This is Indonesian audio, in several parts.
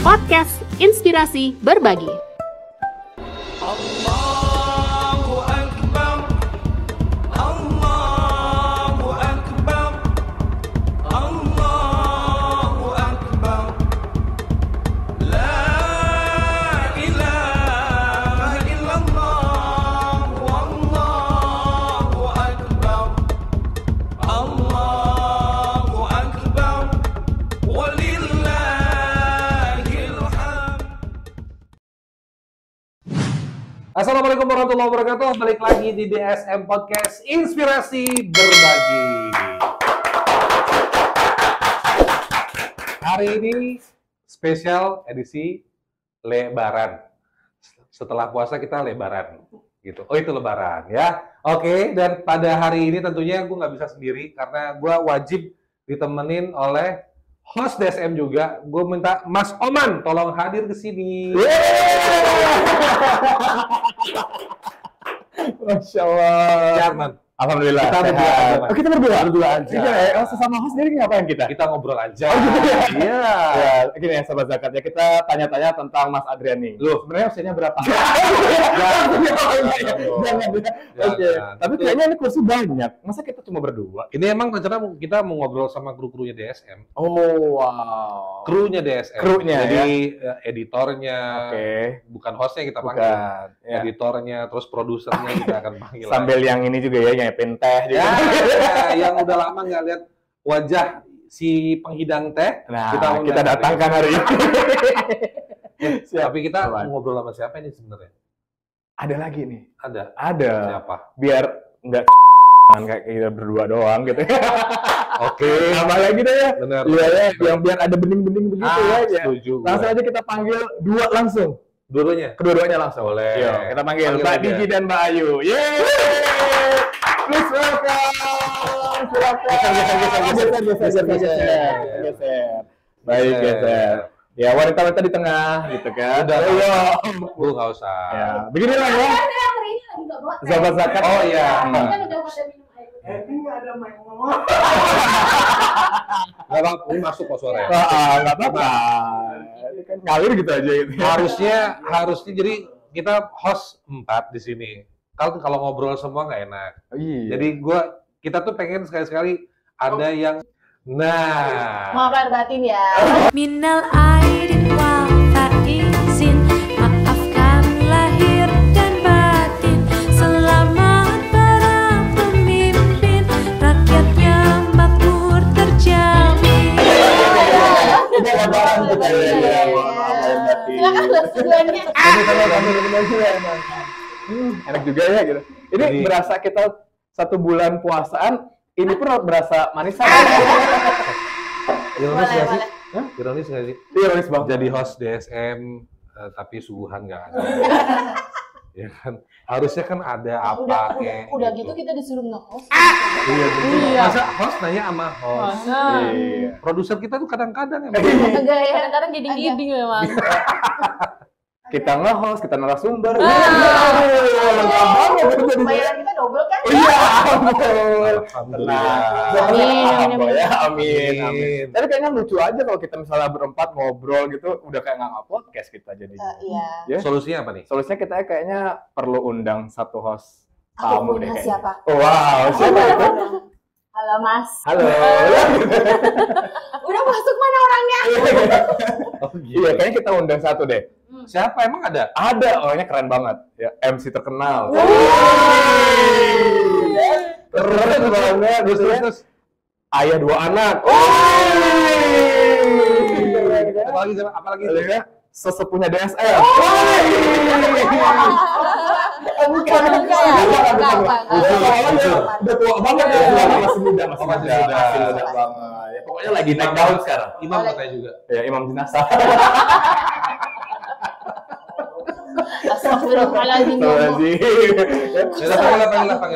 Podcast Inspirasi Berbagi. Allahu Akbar, Allahu Akbar, Allahu Akbar, La ilaha illallah, Wallahu Akbar, Allahu Akbar, Walillahil hamd. Assalamualaikum warahmatullahi wabarakatuh. Balik lagi di DSM Podcast Inspirasi Berbagi. Hari ini spesial edisi Lebaran. Setelah puasa kita Lebaran, gitu. Oh itu Lebaran ya. Oke. Dan pada hari ini tentunya gue nggak bisa sendiri karena gue wajib ditemenin oleh host DSM juga. Gue minta Mas Oman tolong hadir ke sini. Masya Allah. Sehat, Man. Alhamdulillah. Kita berdua sehat. aja, Man. Oh, kita berdua? Berdua aja. Iya, sesama host jadi ngapain kita? Kita ngobrol aja. Iya. Ya, gini ya Sobat Zakat ya, kita tanya-tanya tentang Mas Adrian nih. Loh. Sebenarnya usianya berapa? Jangan. Oke. Jangan. Tapi kayaknya ini kursi banyak. Masa kita cuma berdua? Ini emang rencana kita mau ngobrol sama kru-krunya DSM. Oh, wow. Krunya DSM. Krunya, Jadi editornya, Oke. bukan hostnya kita panggil. Bukan. Ya. Editornya, terus produsernya kita akan panggil. Sambil yang ini juga ya, nyiapin teh juga. Ya, yang udah lama nggak lihat wajah si penghidang teh. Nah, undang kita datangkan hari ini. Siap. Tapi kita Aman. mau ngobrol sama siapa ini sebenarnya? Ada lagi nih. Ada. Ada. Siapa? Biar nggak kayak kita berdua doang gitu. Oke. Apa lagi deh ya? Bener. Iya ya, yang biar ada bening-bening begitu ya. Setuju. Langsung aja kita panggil dua langsung. Dulunya. Kedua-duanya langsung. Boleh. Yuk, kita panggil Mbak aja. Diji dan Mbak Ayu. Yeay! Please welcome. Geser. Baik, geser. Ya, wanita-wanita di tengah gitu kan. Udah. Ayo. Bu, nggak usah. Ya, beginilah ya. Sobat Zakat. Oh iya. Nggak apa-apa, ini masuk kok suaranya. Nggak apa-apa. Ini kan ngalir gitu aja gitu. Harusnya jadi kita host 4 di sini. Kalau ngobrol semua nggak enak. Iya. Jadi kita tuh pengen sekali-sekali ada yang Maaf batin ya. Minal aidin wal faizin, maafkan lahir dan batin. Selamat para pemimpin, rakyatnya makmur terjamin. Silakan buat keduanya. Enak juga ya gitu. Ini Jadi- berasa kita 1 bulan puasaan, ini pun berasa manisan. ironis nggak sih? Boleh. Hah? Ironis nggak sih? Ironis banget. Jadi host DSM tapi suguhan nggak ada. Ya kan? Harusnya kan ada apa kayak. Udah gitu kita disuruh nge-host. Iya, betul. Iya. Masa host nanya sama host? Iya. Produser kita tuh kadang-kadang emang. Enggak ya. Kadang-kadang giding-giding memang. Kita nge-host, kita narasumber. Lengkap banget. Bayaran kita double kan? Iya, ampun. Alhamdulillah. Amin. Amin. Tapi kayaknya lucu aja kalau kita misalnya berempat ngobrol gitu, udah kayak nggak podcast kita jadi. Iya. Ya. Solusinya apa nih? Solusinya kita kayaknya perlu undang 1 host Aku tamu punya deh. kayaknya. siapa? Oh, wow, siapa itu? Halo Mas. Halo. Udah masuk mana orangnya? Oh, Iya, kayaknya kita undang 1 deh. Siapa emang ada? Ada, orangnya keren banget. Ya, MC terkenal. Keren banget. Terus. Ayah 2 anak. Apalagi? Ya, sesepuhnya DSM. Bukan. Udah tua banget ya. Masih muda, masih muda banget. Ya, pokoknya lagi naik daun sekarang. Imam katanya juga. Ya, imam jenazah. Astagfirullahaladzim. Panggil.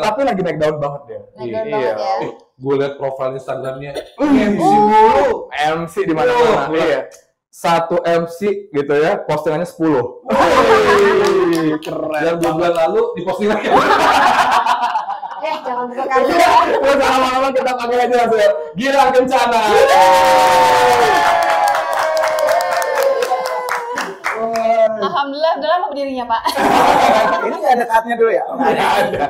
Tapi lagi naik daun banget dia. Naik daun banget ya. Gue liat profil Instagramnya. MC mulu. MC di mana-mana. Iya. 1 MC gitu ya, postingannya 10. Wih, keren. Dan 2 bulan lalu diposting lagi. Jangan buka kartu. Terus lama-lama kita panggil aja langsung ya. Gilang Kencana. udah lama berdirinya, Pak. Ini nggak ada cutnya dulu ya? Nggak ada.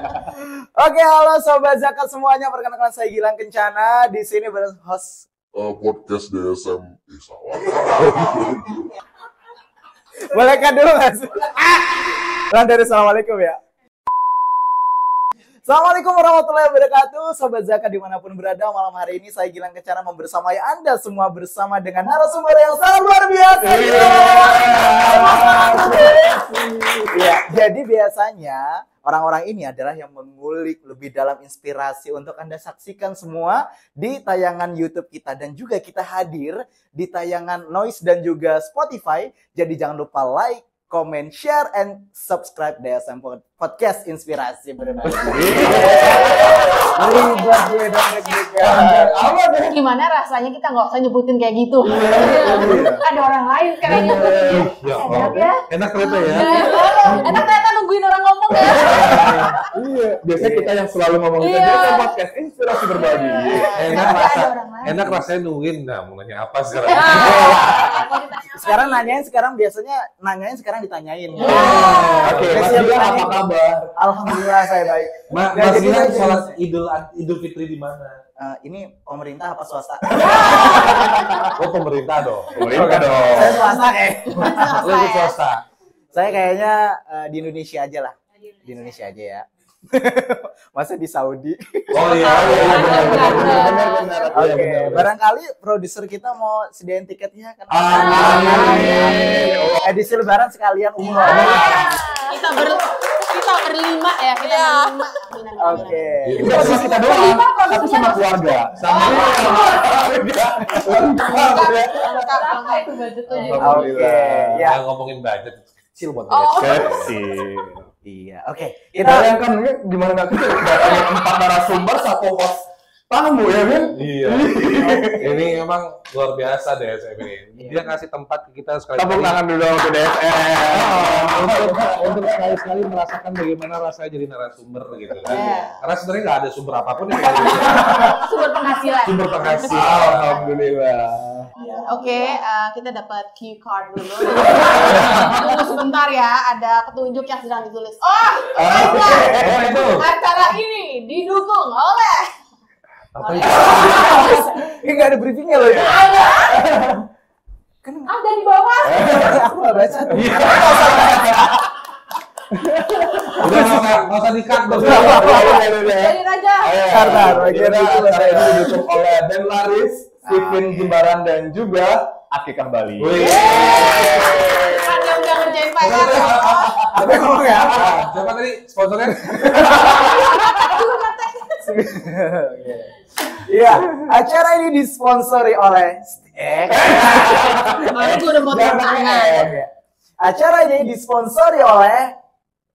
Oke, halo Sobat Zakat semuanya. Perkenalkan saya Gilang Kencana. Di sini host podcast DSM. Salah. Boleh kan dulu nggak sih? Dari Assalamualaikum ya. Assalamualaikum warahmatullahi wabarakatuh. Sobat Zakat dimanapun berada, malam hari ini saya Gilang Kencana membersamai Anda semua bersama dengan narasumber yang sangat luar biasa. Ya, jadi biasanya orang-orang ini adalah yang mengulik lebih dalam inspirasi untuk Anda saksikan semua di tayangan YouTube kita. Dan juga kita hadir di tayangan Noise dan juga Spotify. Jadi jangan lupa like, comment, share, and subscribe DSM Podcast Inspirasi Berbagi. Gimana rasanya kita nggak usah nyebutin kayak gitu? Ada orang lain sekarang nyebutin. Enak ya? Enak ternyata ya. Enak ternyata nungguin orang ngomong ya. Iya, biasanya kita yang selalu ngomong gitu, Iya. DSM Podcast Inspirasi Berbagi. Enak rasanya nungguin. Nah, mau nanya apa sekarang? Sekarang nanyain, sekarang ditanyain. Oke, Mas Gilang apa kabar? Alhamdulillah saya baik. Mas jadi Gilang saya- sholat Idul Fitri di mana? Ini pemerintah apa swasta? Oh, pemerintah dong. Pemerintah dong. Saya swasta Lu di swasta. Saya kayaknya di Indonesia aja lah. Di Indonesia aja ya. Masa di Saudi? Oh iya. Benar. Oke, barangkali produser kita mau sediain tiketnya kan? Amin. Edisi Lebaran sekalian umroh. Kita berlima ya, kita berlima. Oke. Itu cuma kita doang, tapi sama keluarga. Sama Berapa itu budgetnya? Oke, ya. Yang ngomongin budget kecil buat Oh. kecil. Iya, oke. Kita Kita bayangkan ini gimana nggak kecil? Datangnya 4 narasumber, 1 host tamu ya kan? Iya. Ini memang luar biasa DSM ini. Dia ngasih tempat ke kita sekali. Tepuk tangan dulu untuk DSM. Untuk sekali-sekali merasakan bagaimana rasanya jadi narasumber gitu kan. Iya. Karena sebenarnya nggak ada sumber apapun yang Sumber penghasilan. sumber penghasil. Alhamdulillah. Oke, kita dapat cue card dulu. Tunggu sebentar ya, ada petunjuk yang sedang ditulis. Oh, Oh itu. acara ini didukung oleh. Apa itu? ini nggak ada briefingnya loh ya. Ada di bawah. Aku nggak baca. Udah nggak usah di-cut dong. Jadi aja. Bentar, bagian Kita itu acara ini didukung oleh Ben Laris, Stephen Jimbaran, dan juga Akikah Bali. Wih. Anda udah ngerjain PR. Tapi ngomong ya. Siapa tadi sponsornya? Iya, acara ini disponsori oleh Baru gue udah mau tepuk tangan. Acara ini disponsori oleh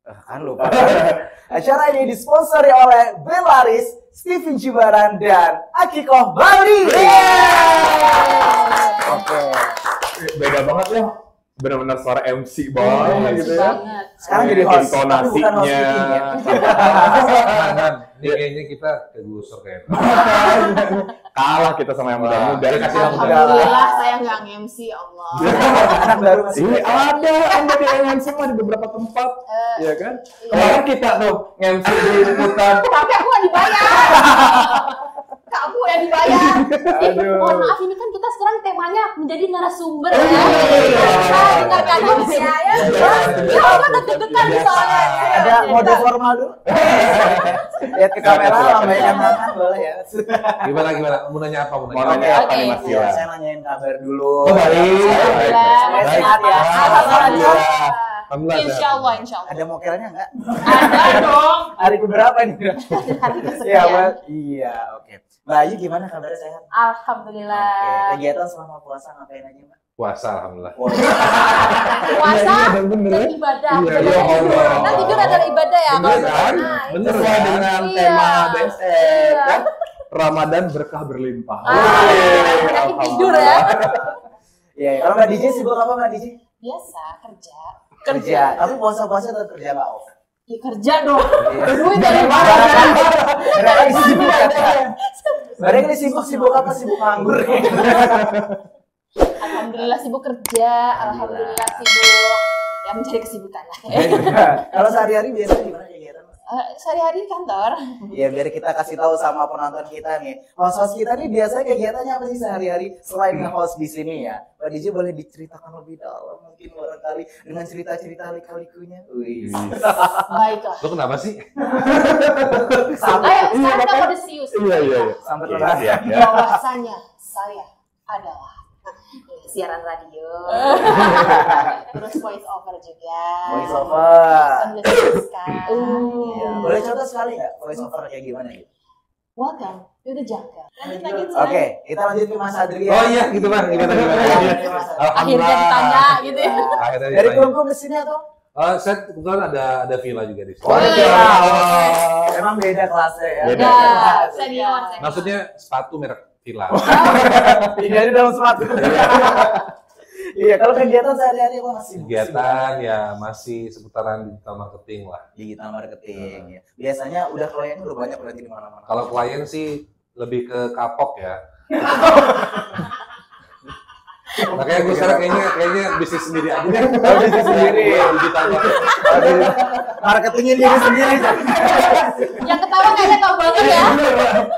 kan lupa. Acara ini disponsori oleh Belaris, Stephen Jimbaran, dan Akikoh Bali. Oke. Beda banget ya. Benar-benar suara MC banget gitu ya. Banget. Sekarang jadi host, tapi bukan host Intonasinya. meeting ya. Jangan. Ini kayaknya kita kegusur kayaknya. Kalah kita sama yang muda-muda. Dia kasih yang muda. Alhamdulillah saya nggak nge-MC, Allah. Anak baru masih. Ini ada di MC mah di beberapa tempat, ya kan? Kemarin kita tuh MC di liputan. Tapi aku nggak dibayar. Kamu yang dibayar. Mohon maaf, ini kan kita sekarang temanya menjadi narasumber ya. Dengarkan MC ya. Ya, apa deg-degan di sana. Ada mode formal dulu. Lihat ke kamera, lambaikan tangan boleh ya. Gimana? Mau nanya apa? Mau nanya apa nih Mas Iya, Gilang? saya nanyain kabar dulu. Oh, baik. Alhamdulillah. Sehat ya. Alhamdulillah. Insya Allah, insya Allah. Ada mokelnya nggak? Ada dong. Hari keberapa nih? Hari Iya, kesekian. Mbak. Iya, oke. Mbak Ayu gimana kabarnya sehat? Oke, Alhamdulillah. kegiatan selama puasa ngapain aja, Mbak? Puasa alhamdulillah. Puasa dan ibadah. Iya, ya Allah. Kan jujur adalah ibadah ya. Bener kalau- kan? Nah, itu. Bener Sesuai kan? dengan Iya. tema DSM Iya. kan? Ramadan berkah berlimpah. Penyakit tidur ya. Iya, kalau Mbak DJ sibuk apa Mbak DJ? Biasa kerja. Kerja. Tapi puasa-puasa tetap kerja nggak off. Ya kerja dong. Duit dari mana? Mereka sibuk apa? Mereka ini sibuk apa? Sibuk nganggur. Alhamdulillah sibuk kerja. Alhamdulillah sibuk Ya mencari kesibukan lah. Kalau sehari-hari biasanya gimana kegiatan? Sehari-hari kantor. Ya biar kita kasih tahu sama penonton kita nih. Host-host kita nih biasanya kegiatannya apa sih sehari-hari selain nge-host di sini ya? Pak DJ boleh diceritakan lebih dalam mungkin barangkali dengan cerita-cerita lika-likunya. Wih. Baiklah. Lo kenapa sih? Ayo sekarang kita udah serius. Iya. Sampai Iya, terakhir. iya, iya. Bahwasanya saya adalah siaran radio. Terus voice over juga. Voice over. Menuliskan. Iya. Boleh contoh sekali nggak voice over kayak gimana gitu? Welcome to the jungle. Lanjut. Oke, kita lanjut ke Mas Adrian. Oh iya, gitu bang. Gitu, Akhirnya ditanya gitu ya. Akhirnya Dari ditanya. Klungkung ke sini atau? Saya kebetulan ada villa juga di sini. Oh, iya. Emang beda kelasnya ya. Beda. Senior. Maksudnya sepatu merek villa. Jadi dalam sepatu. Iya, kalau kegiatan sehari-hari apa masih? Kegiatan ya masih seputaran digital marketing lah. Digital marketing. Ya. Biasanya udah kliennya udah banyak berarti di mana-mana. Kalau klien sih lebih ke kapok ya. Makanya gue sekarang kayaknya bisnis sendiri aja deh. Bisnis sendiri. Digital marketing. Marketingnya diri sendiri. Yang ketawa kayaknya tahu banget ya.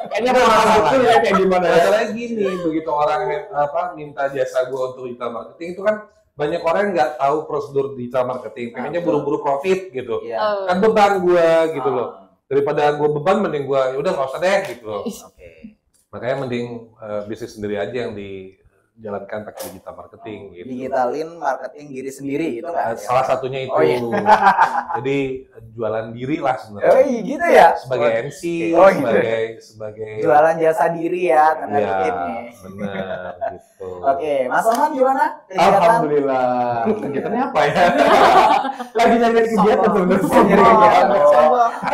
Kayaknya pengalaman betul ya kayak gimana ya. Masalahnya gini, begitu orang minta jasa gue untuk digital marketing itu kan banyak orang yang nggak tahu prosedur digital marketing, pengennya buru-buru profit gitu. Iya. Kan beban gue gitu loh. Daripada gue beban mending gue udah nggak usah deh gitu loh. Oke. Makanya mending bisnis sendiri aja yang dijalankan pakai digital marketing gitu. Digitalin marketing diri sendiri gitu kan? Salah satunya itu. Oh, iya. Jadi jualan diri lah Oh sebenarnya. gitu ya? Sebagai MC, Oh, gitu. sebagai Jualan jasa diri ya, tanda Iya, kutip nih. benar gitu. Oke, Mas Oman gimana? Kegiatan? Alhamdulillah. Kegiatannya apa ya? Lagi nyari kegiatan sebenarnya. Nyari kegiatan.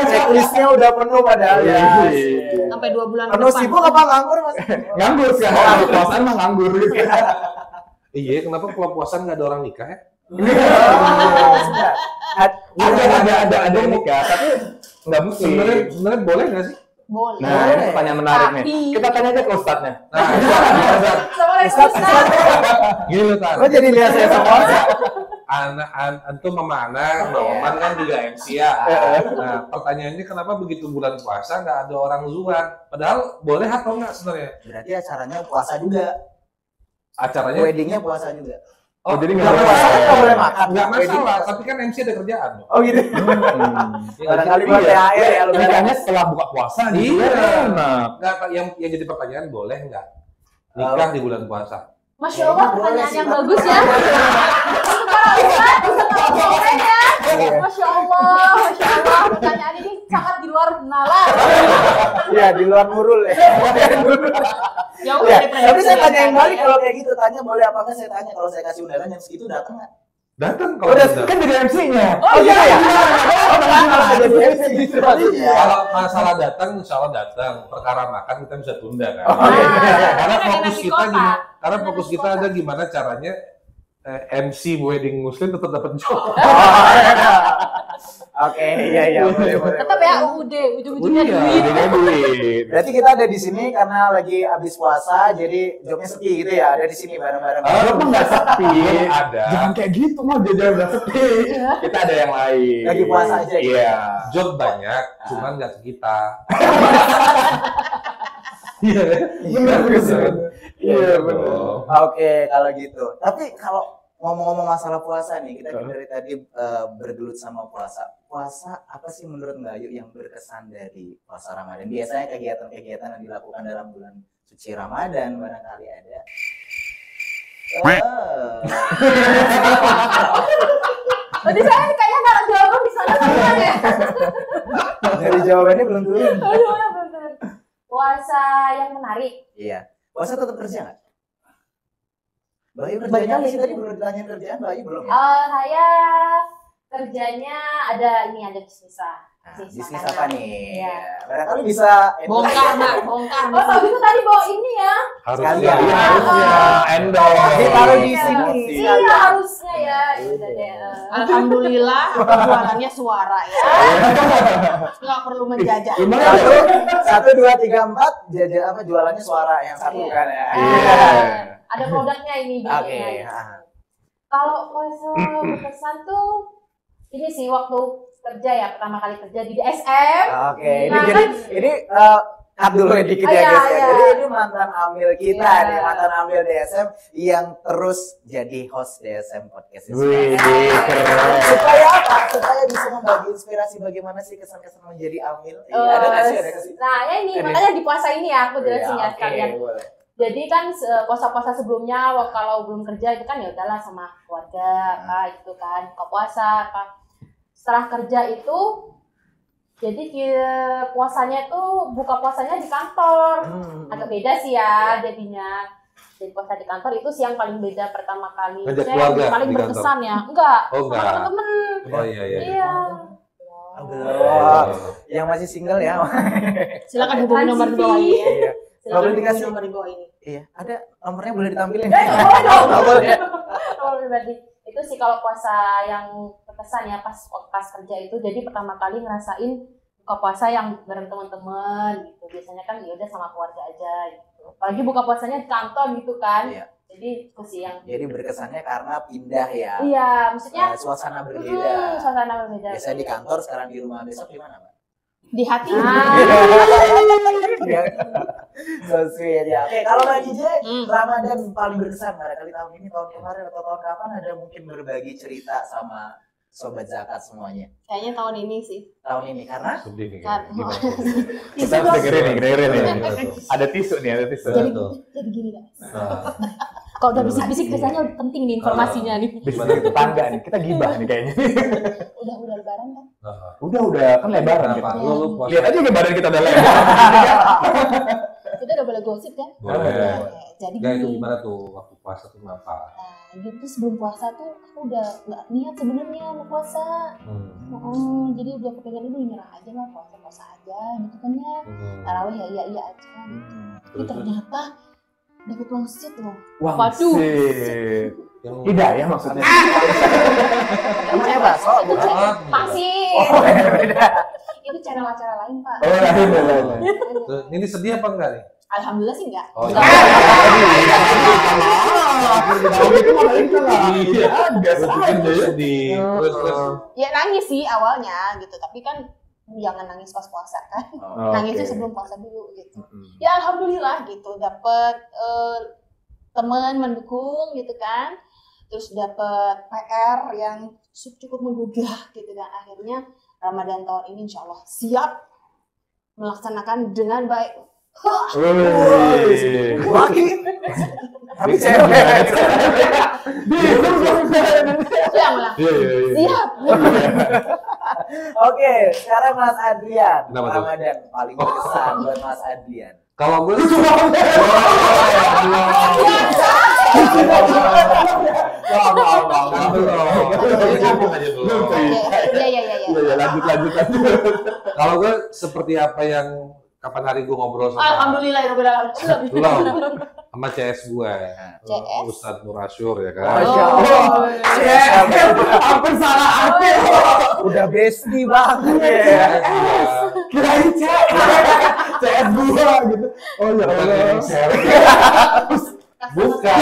Checklistnya udah penuh padahal ya. Sampai 2 bulan ke Penuh depan. sibuk apa nganggur Mas? Nganggur sekarang. Puasaan mah nganggur. Iya, kenapa kalau puasa nggak ada orang nikah ya? Ada nikah, tapi nggak mesti. Sebenarnya boleh nggak sih? Boleh. Nah, ini pertanyaan menarik nih. Tapi- Kita tanya aja ke ustadznya. Nah, Sama Ustaz. gini loh Tan. Kok jadi lihat saya semua? Antum sama anak, Oman kan juga MC ya. Nah, pertanyaannya kenapa begitu bulan puasa nggak ada orang zuan? Padahal boleh atau nggak sebenarnya? Berarti acaranya puasa juga. Acaranya Weddingnya puasa juga. Oh, jadi Nggak nggak puasa kan nggak boleh makan. nggak Wedding masalah, puasa. tapi kan MC ada kerjaan. Oh gitu. Ya, Barangkali jadi buat iya. THR ya lu Nikahnya setelah buka puasa gitu. Iya. Enak. Nggak, yang jadi pertanyaan boleh nggak nikah di bulan puasa? Masya Allah, Boleh pertanyaan sih, yang Pak. bagus ya. Masya Allah, pertanyaan ini sangat di luar nalar. Iya, di luar murul ya. Jauh Ya, dari tapi saya tanyain prediksi balik ya. kalau kayak gitu, tanya boleh apa enggak, saya tanya kalau saya kasih undangan jam segitu datang nggak? Datang kalau Udah, bisa. Kan jadi MC-nya. Oh iya ya. Oh, kalau jadi MC gitu maksudnya. Kalau masalah datang, insya Allah datang. Perkara makan kita bisa tunda kan. Oh, iya. Karena Kan fokus nasi kita kotak. gimana? Karena Nasi fokus kita kotak. ada gimana caranya MC wedding muslim tetap dapat job. Oke, iya boleh. Tetap ya UUD, ujung-ujungnya Iya, duit. Jadi duit. Berarti kita ada di sini karena lagi habis puasa, jadi jobnya sepi gitu ya. Ada di sini bareng-bareng. Job mah nggak sepi. Ada. Jangan kayak gitu mah jajan nggak sepi. Kita ada yang lain. Lagi puasa aja gitu. Iya. Job banyak, cuman nggak ke kita. Iya, Benar. Iya benar. Oke, kalau gitu. Tapi kalau ngomong-ngomong masalah puasa nih, kita dari tadi bergelut sama puasa. Puasa apa sih menurut Mbak Ayu yang berkesan dari puasa Ramadan? Biasanya kegiatan-kegiatan yang dilakukan dalam bulan suci Ramadan barangkali ada. Tadi saya kayaknya nggak ada jawaban di sana kan ya. Dari jawabannya belum turun. Aduh, bener. Puasa yang menarik. Iya. Puasa tetap kerja nggak? Mbak Ayu kerjanya apa sih tadi belum ditanya kerjaan, Mbak Ayu belum ya? Saya kerjanya ada bisnisan. Nah, bisnis apa nih? Iya. Barangkali bisa Bongkar, Mbak, bongkar. Oh, tapi itu tadi bawa ini ya. harusnya. Iya, Harusnya endorse. ditaruh di sini. Iya, harusnya ya. Udah deh. Alhamdulillah, jualannya suara ya. Nggak perlu menjajah. Satu, dua, tiga, empat. Jajan apa jualannya suara yang satu Iya. kan ya? Ada produknya ini. Oke. bikinnya. Kalau puasa berkesan tuh ini sih waktu kerja ya, pertama kali kerja di DSM. Oke, ini Nah, jadi kan- ini cut dulu dikit ya Iya, guys ya. iya. Jadi ini mantan amil kita Iya. nih, mantan amil DSM yang terus jadi host DSM Podcast. Wih, keren. Supaya apa? Supaya bisa membagi inspirasi bagaimana sih kesan-kesan menjadi amil. Iya, ada nggak sih? Ada nggak sih? Nah, ya ini Ini. makanya di puasa ini ya aku jelasin Iya, ya oke, sekalian. boleh. Jadi kan puasa-puasa sebelumnya kalau belum kerja itu kan ya udahlah sama keluarga apa gitu kan, buka puasa apa. Setelah kerja itu jadi puasanya itu buka puasanya di kantor. Agak beda sih ya jadinya. Jadi puasa di kantor itu sih yang paling beda pertama kali. Ngajak Maksudnya keluarga yang paling di kantor? berkesan ya. Enggak. Oh, enggak. Sama temen. Oh iya iya. Iya. Wah, yang masih single ya. Silakan hubungi nomor di bawah ini ya. Iya. Silakan Boleh hubungi dikasih? nomor di bawah ini. Iya, ada nomornya boleh ditampilin. Boleh dong. Oh, boleh. Kalau pribadi itu sih kalau puasa yang berkesan ya pas kerja itu, jadi pertama kali ngerasain buka puasa yang bareng teman-teman gitu. Biasanya kan ya udah sama keluarga aja gitu. Apalagi buka puasanya di kantor gitu kan. Iya. Jadi itu sih yang Jadi berkesannya karena pindah ya. iya, maksudnya Suasana berbeda. suasana berbeda. Biasanya di kantor, sekarang di rumah, besok di mana, Mbak? Di hati. Iya. So sweet ya. Oke, kalau Mbak DJ, Ramadan paling berkesan barangkali tahun ini, tahun kemarin atau tahun kapan ada mungkin berbagi cerita sama sobat zakat semuanya. Kayaknya tahun ini sih. Tahun ini karena Sedih nih Kan. gimana? Kita dengerin nih. Gimana tuh? Ada tisu nih, ada tisu. Gimana tuh? Jadi gini guys. Nah, Kalau udah bisik-bisik biasanya penting nih informasinya nih. Bisnis tetangga nih, kita gibah nih kayaknya. Udah lebaran kan? nah. Udah, kan lebaran Kenapa? kita. Lu puasa? Lihat aja nih badan kita udah lebar. Kita udah boleh gosip kan? Boleh. Jadi Enggak itu gini. gimana tuh waktu puasa tuh kenapa? Nah, gitu sebelum puasa tuh aku udah nggak niat sebenarnya mau puasa. Jadi udah kepengen dulu nyerah aja lah, puasa aja gitu kan ya. Tarawih ya iya aja gitu. Tapi ternyata dapat wangsit loh. Waduh. Wangsit. Yang Hidayah maksudnya. namanya bakso bukan? Pasir. Oh, beda. Itu cara acara lain pak. Oh, lain. Tuh, ini sedih apa enggak nih? Alhamdulillah sih enggak. Oh, Enggak. Iya, gas aja sedih. Terus Ya nangis sih awalnya gitu, tapi kan jangan nangis pas puasa kan. Nangisnya sebelum puasa dulu gitu. Ya alhamdulillah gitu, dapet teman mendukung gitu kan. Terus dapet PR yang cukup menggugah gitu kan. Akhirnya Ramadan tahun ini insya Allah siap melaksanakan dengan baik. Lagi. Tapi cewek. Itu yang bilang, siap. Oke, sekarang Mas Adrian. Kenapa tuh? Ramadan paling berkesan buat Mas Adrian. kalau gue Iya. Iya, lanjut. Kalau gue seperti apa yang kapan hari gue ngobrol sama Alhamdulillah ya belum sama CS gue, CS. Ustadz Nur Asyur ya kan. Masya Allah. Hampir salah aku. Udah bestie banget ya. Kirain CS gua gitu. Oh ya Bukan Allah. yang share. Bukan.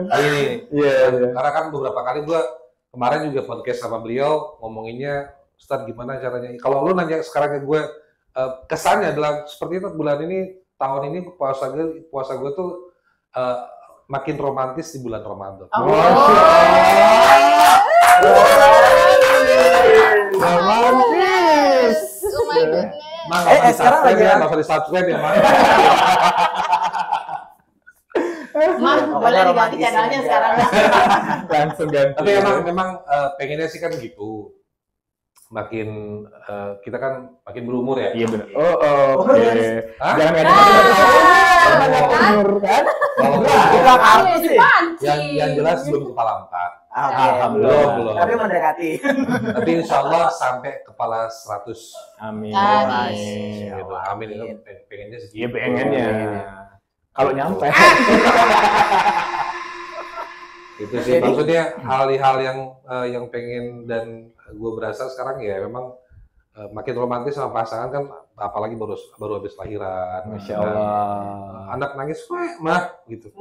Ini. Iya. Karena kan beberapa kali gue kemarin juga podcast sama beliau ngomonginnya, Ustadz gimana caranya. Kalau lu nanya sekarang ke gue, kesannya adalah seperti itu bulan ini, tahun ini puasa gue tuh makin romantis di bulan Ramadan. Romantis. Oh my goodness. Sekarang lagi nggak usah di subscribe ya, Mas. Mah, boleh diganti channelnya sekarang. Langsung ganti. Tapi memang pengennya sih kan gitu. Makin kita kan makin berumur ya. Iya benar. Oh, oke. Hah? Jangan ngajak umur kan? Kalau Bukan apa sih? yang jelas belum kepala 4. Alhamdulillah. Belum. Tapi mendekati. Tapi insya Allah sampai kepala 100. Amin. Amin. Gitu. Amin itu pengennya segitu. Iya pengennya. Kalau nyampe. Itu sih maksudnya hal-hal yang pengen dan gue berasa sekarang ya memang makin romantis sama pasangan kan, apalagi baru habis lahiran. Masya Allah. Anak nangis, wah mah gitu.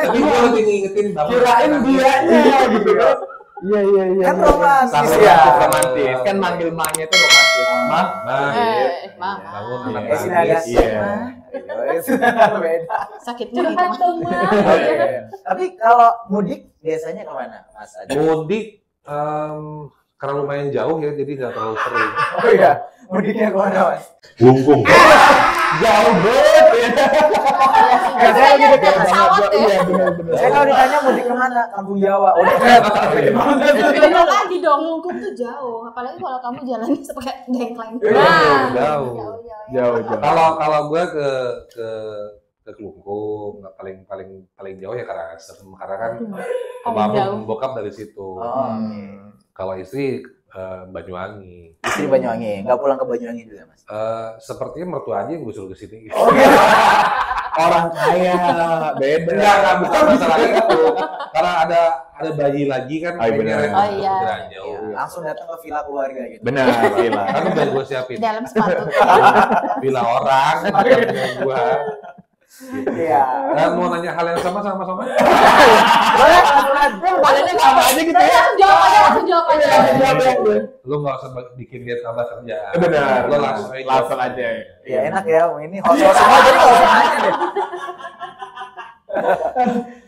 Tapi gue lagi ngingetin banget. Kirain dianya gitu kan. Iya. Kan romantis Sama ya. romantis. Kan manggil mahnya itu romantis. Mah. Nah, Ma. bangun anak Ya, sini ada. nangis. Iya. Beda. Sakit mulut. Curhat dong, Ma. Tapi kalau mudik biasanya kemana, Mas Adi? Mudik karena lumayan jauh ya, jadi nggak terlalu sering. Oh iya, mudiknya kemana, Mas? Lungkung. Jauh banget ya. Nggak, saya lebih dekat. Pesawat ya. Iya benar-benar. Saya kalau ditanya mudik kemana, Kampung Jawa. Udah Beda lagi dong, Lungkung tuh jauh. Apalagi kalau kamu jalannya pakai dengkleng. Jauh. Jauh. Kalau gue ke Kelungkung, nggak paling jauh ya Karangasem, karena kan jauh. bokap dari situ. Oh, Kalau istri Banyuwangi. istri Banyuwangi, nggak pulang ke Banyuwangi juga, Mas? Sepertinya mertua aja yang gue suruh ke sini. Orang kaya beda. Enggak, bukan masalah itu. Karena ada bayi lagi kan, Oh, iya, benar. Oh, iya. jauh. Iya, langsung datang ke villa keluarga gitu. Benar, gila. Kan udah gue siapin Dalam sepatu. villa orang, bukan punya gue. Iya. Mau nanya hal yang sama? Kalian sama aja gitu ya. Langsung jawab aja. Lu nggak usah bikin dia tambah kerjaan. Benar. Lu langsung aja. Iya, enak ya. Ini host-host semua jadi nggak usah nanya deh.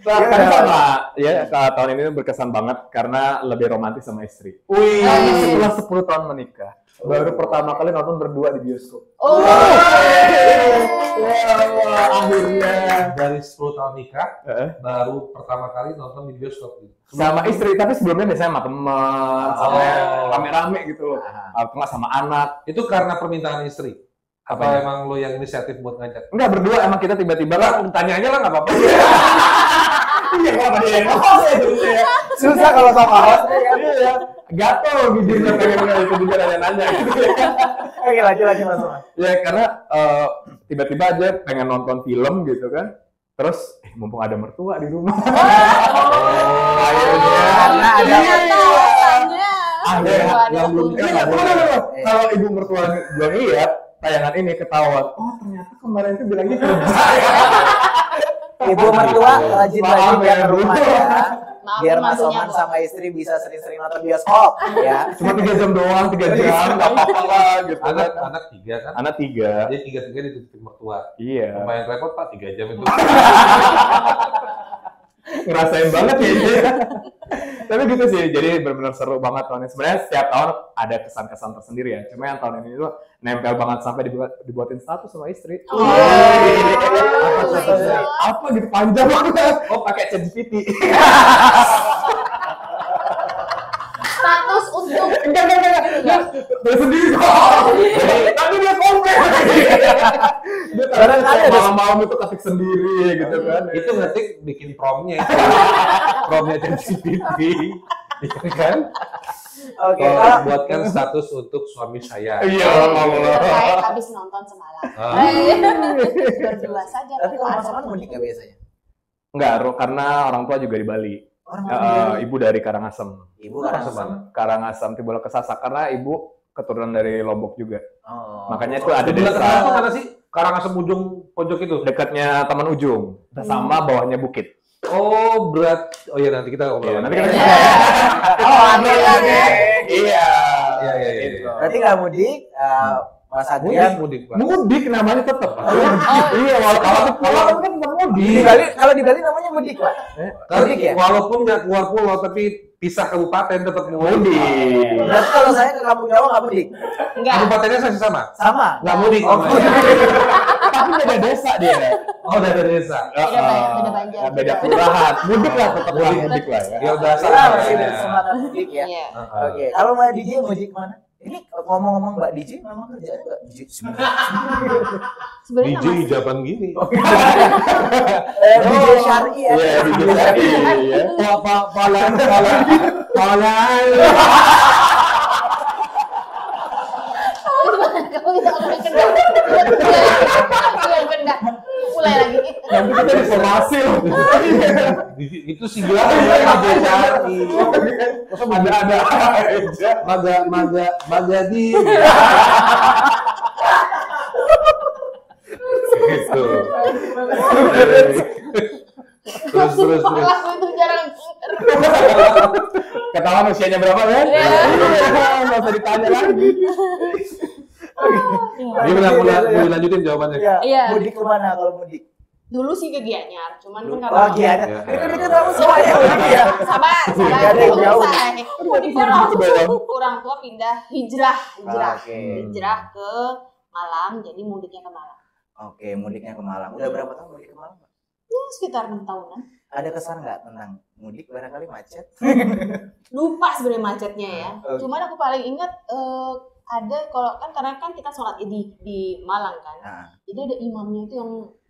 Kan sama ya, tahun ini berkesan banget karena lebih romantis sama istri. Wih. Setelah 10 tahun menikah, baru pertama kali nonton berdua di bioskop. Oh. Akhirnya Dari 10 tahun nikah, baru pertama kali nonton di bioskop. sama istri, tapi sebelumnya biasanya sama teman, sama Oh. rame-rame gitu loh. Atau nggak sama anak. Itu karena permintaan istri? Apa Apanya? emang lo yang inisiatif buat ngajak? Enggak, berdua emang kita tiba-tiba Lah, tanya aja lah nggak apa-apa. Iya, kenapa dia? Susah kalau sama host. Iya, gatel bibirnya pengen itu juga nanya-nanya. Oke, lanjut Mas. Ya karena tiba-tiba aja pengen nonton film gitu kan. Terus mumpung ada mertua di rumah. Karena ada Ada yang belum nikah. Kalau ibu mertua belum lihat tayangan ini ketahuan. Oh ternyata kemarin itu bilangnya kerja. ibu mertua rajin-rajin Maaf ya ke ya, Bu. rumah ya. Biar Mas mantunya, Oman Bu. sama istri bisa sering-sering nonton bioskop ya. Cuma 3 jam doang, 3 jam nggak apa-apa lah gitu. Anak 3 kan? Anak 3. Jadi 3 dititipin mertua. Iya. Lumayan repot Pak, 3 jam itu. Ngerasain banget ya ini. Tapi gitu sih, jadi benar-benar seru banget tahun ini. Sebenarnya setiap tahun ada kesan-kesan tersendiri ya. Cuma yang tahun ini tuh nempel banget sampai dibuatin status sama istri. Apa statusnya? Apa gitu panjang banget. Oh pakai ChatGPT. Status untuk Enggak. Dia sendiri kok. Tapi dia komen. Dia kadang malam-malam itu ketik sendiri gitu kan. Itu ngetik bikin promnya itu. Promnya ChatGPT. Iya kan? Oke, Kalau kalau buatkan status untuk suami saya. Iya, Terkait habis nonton semalam. Berdua saja. tapi kalau Mas Oman mudik nggak biasanya? Enggak, karena orang tua juga di Bali. Orang mana? Ibu dari Karangasem. Ibu Karangasem Tibola Kesasa karena ibu keturunan dari Lombok juga. Oh. Makanya itu ada Sebelah desa kanan tuh mana sih? Karangasem ujung pojok itu. dekatnya Taman Ujung sama bawahnya bukit. Oh, iya nanti kita ngobrol. Iya, nanti kita Oh, oke. Iya. Iya. Gitu. Berarti nggak mudik, Mas Adrian. Mudik, Pak. Mudik namanya tetap. Iya, kalau pulang kan tetap Di mudik. Bali, kalau di Bali namanya mudik, Pak. Mudik ya? Walaupun nggak keluar pulau tapi pisah kabupaten tetap Mudik. Berarti kalau saya ke Kampung Jawa nggak mudik? Enggak. Kabupatennya masih sama. Sama. Nggak mudik. Oh, Tapi beda desa dia. Oh, dari desa. Beda banjar. Beda kelurahan. Mudik lah, tetap mudik lah ya. Ya udah Kita masih sama. bersemangat mudik ya. Iya. Oke, kalau Mbak DJ mudik mana? Ini ngomong-ngomong Mbak DJ, memang kerjaan nggak DJ sebenarnya? Sebenarnya DJ masih hijaban gini. DJ Syari ya. Iya, di desa iya. Palan. kamu bisa ngomong kendang. Yang kendang. mulai lagi. Nanti kita diplomasi loh. Itu sih gila aja cari. Ada aja. Magadi. Gitu. Terus. Kelas itu jarang. Ketahuan usianya berapa kan? Nggak usah ditanya lagi. Gimana mulai lanjutin jawabannya? Iya. Mudik kemana kalau mudik? Dulu sih ke Gianyar, cuman kan Oh, Gianyar. Ya. Dekat-dekat kamu semuanya mudik ya. sabar, Nggak ada yang jauh. Mudiknya langsung orang tua pindah hijrah Oke. hijrah ke Malang, jadi mudiknya ke Malang. Oke, mudiknya ke Malang. Udah berapa tahun mudik ke Malang, Pak? Ya, sekitar 6 tahunan. Ada kesan nggak tentang mudik barangkali macet? Lupa sebenarnya macetnya ya. Oke. Cuman aku paling ingat ada kalau kan karena kan kita sholat Id di Malang kan. Nah, Jadi ada imamnya itu yang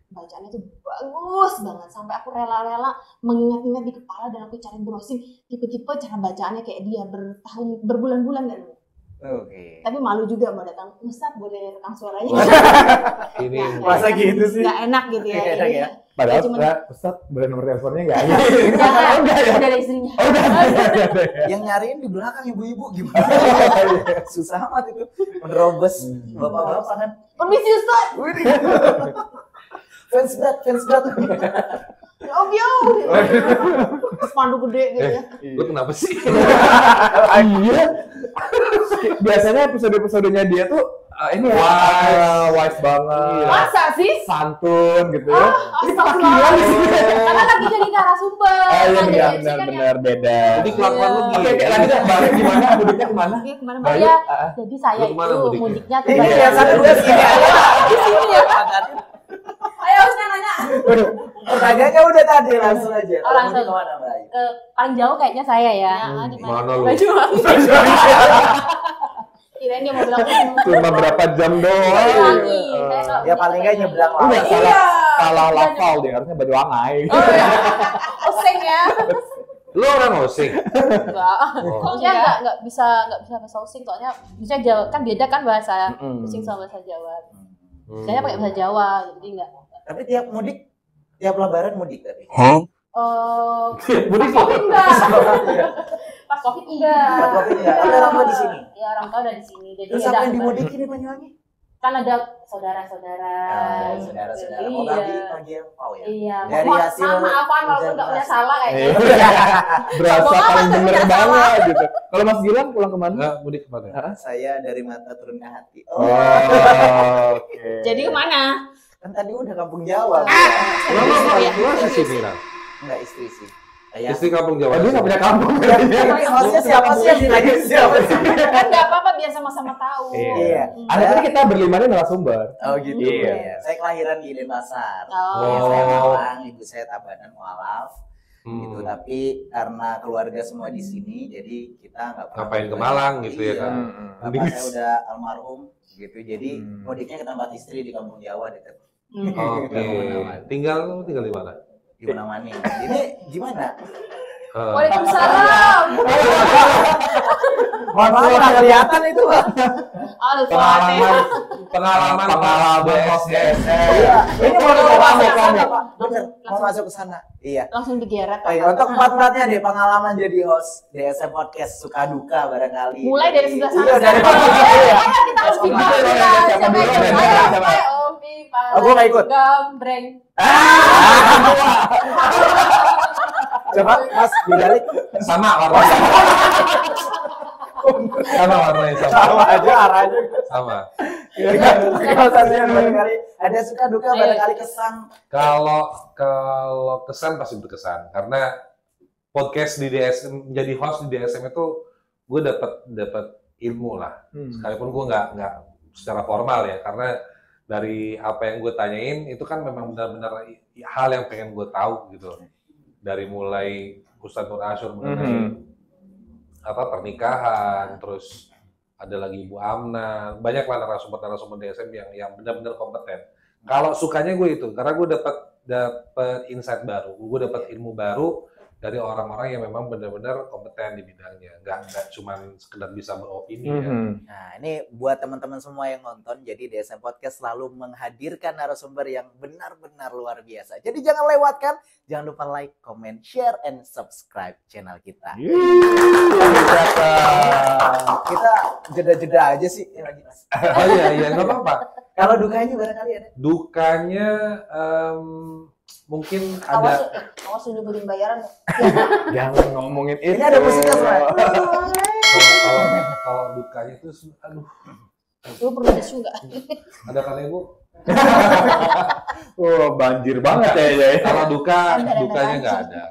bacaannya tuh bagus banget sampai aku rela-rela mengingat-ingat di kepala dan aku cari browsing tipe-tipe cara bacaannya kayak dia berbulan-bulan kan. oke. Tapi malu juga mau datang, Ustaz boleh rekam suaranya. Ini Masa gitu sih? Gak enak gitu ya. Nggak enak ya? Padahal Cuman- Ustaz boleh nomor teleponnya nggak? Jangan, udah ada istrinya. Yang nyariin di belakang ibu-ibu gimana? Susah amat itu menerobos bapak-bapak kan. Permisi Ustaz. Fans berat. Yo. Spanduk gede gitu ya. lu kenapa sih? Iya. Biasanya episode-episodenya dia tuh ini wise banget. Masa sih? Santun gitu ya. Astagfirullah. Karena lagi jadi narasumber. Oh iya Ada MC kan benar beda. Jadi kelakuan lu Oke, lanjut ya. Balik gimana? Mudiknya kemana? yang kemana Balik. ya? Jadi saya Lu kemana itu mudiknya? mudiknya ke Ini Bali. yang satu dua sini aja. Di sini ya. Ayo Ustaz nanya. Pertanyaannya udah tadi langsung aja. Kalau Langsung. mudik kemana, Mbak Ayu? Ke paling jauh kayaknya saya ya. Di Mana lu? Banyuwangi. Kirain dia mau bilang Cuma berapa jam doang. Banyuwangi. Saya kalau Ya paling nggak nyebrang lah. Udah salah lafal dia harusnya Banyuwangi. Oseng ya. Lu orang Osing. Enggak. Oh. Soalnya enggak bisa bahasa Osing soalnya bisa Jawa kan beda kan bahasa Mm-mm. Osing sama bahasa Jawa. Saya pakai bahasa Jawa jadi enggak. Tapi tiap mudik, tiap lebaran mudik tapi. Mudik Covid enggak. Pas Covid enggak. Pas Covid enggak. Ada orang tua di sini. Ya orang tua ada di sini. Jadi Terus ada apa yang dimudikin di Banyuwangi? kan ada saudara-saudara. Saudara-saudara. Iya. Mau bagi yang mau ya? Iya. Dari hasil maafan walaupun enggak punya salah kayaknya. Berasa Ngomong paling apa, bener tapi nggak banget gitu. Kalau Mas Gilang pulang kemana? Enggak, mudik kemana? Saya dari mata turun ke hati. Oh, oke. Jadi kemana? Kan tadi udah kampung Jawa. Lu ke sini lah. Enggak istri sih. Ya. Istri kampung Jawa. Oh, dia nggak punya kampung. Tapi hostnya siapa sih yang ditanya siapa sih? Kan enggak apa-apa biar sama-sama tahu. Iya. Akhirnya kita berlima ini narasumber. Oh gitu. Iya. Iya. Saya kelahiran di Denpasar. Oh. Saya Oh. Malang, ibu saya Tabanan Mualaf. Gitu. Tapi karena keluarga semua di sini, jadi kita nggak pernah Ngapain ke balik. Malang gitu ya Iya. kan? Bapak saya udah almarhum gitu. Jadi mudiknya ke tempat istri di kampung Jawa dekat Oke. Tinggal di mana? di Munawani. Ini gimana? Waalaikumsalam. Mohon maaf nggak kelihatan itu, Pak. Al-Fatihah. Pengalaman DSM. Iya. Ini mau Oh, masuk ke masuk, sana, Pak. Pak. Bener. Mau masuk ke sana. Iya. Langsung digeret. Oh, iya. Untuk empat-empatnya deh pengalaman jadi host DSM Podcast suka duka barangkali. Mulai dari sebelah sana. Iya, dari Ayo, kita harus Om pipa. Pipa. Siapa yang ikut? Siapa? Ayo, Siapa? ayo, Om Pipa. Oh, gua nggak ikut. Gambreng. Coba Mas dibalik. Sama warnanya. Sama warnanya sama. Sama aja arahnya. Sama. Kekuatannya barangkali ada suka duka barangkali kesan. Kalau kesan pasti berkesan karena podcast di DSM jadi host di DSM itu gue dapat ilmu lah. Sekalipun gue nggak secara formal ya karena dari apa yang gue tanyain itu kan memang benar-benar hal yang pengen gue tahu gitu. Dari mulai Ustadz Nur Asyur mengenai pernikahan, terus ada lagi Ibu Amna, banyak lah narasumber DSM yang benar-benar kompeten. Kalau sukanya gue itu, karena gue dapat insight baru, gue dapat ilmu baru dari orang-orang yang memang benar-benar kompeten di bidangnya, nggak cuma sekedar bisa beropini ya. Nah, ini buat teman-teman semua yang nonton, jadi DSM Podcast selalu menghadirkan narasumber yang benar-benar luar biasa. Jadi jangan lewatkan, jangan lupa like, comment, share, and subscribe channel kita. Kita jeda-jeda aja sih. Oh iya, nggak apa-apa. Kalau dukanya barangkali ada? Dukanya mungkin ada. Awas nyebutin bayaran. Jangan ngomongin itu. Ini ada musiknya, Sobat. Kalau dukanya itu, aduh, Lu perlu tisu nggak? ada kan ibu? Banjir banget ya. Kalau dukanya Ember-ember nggak ada,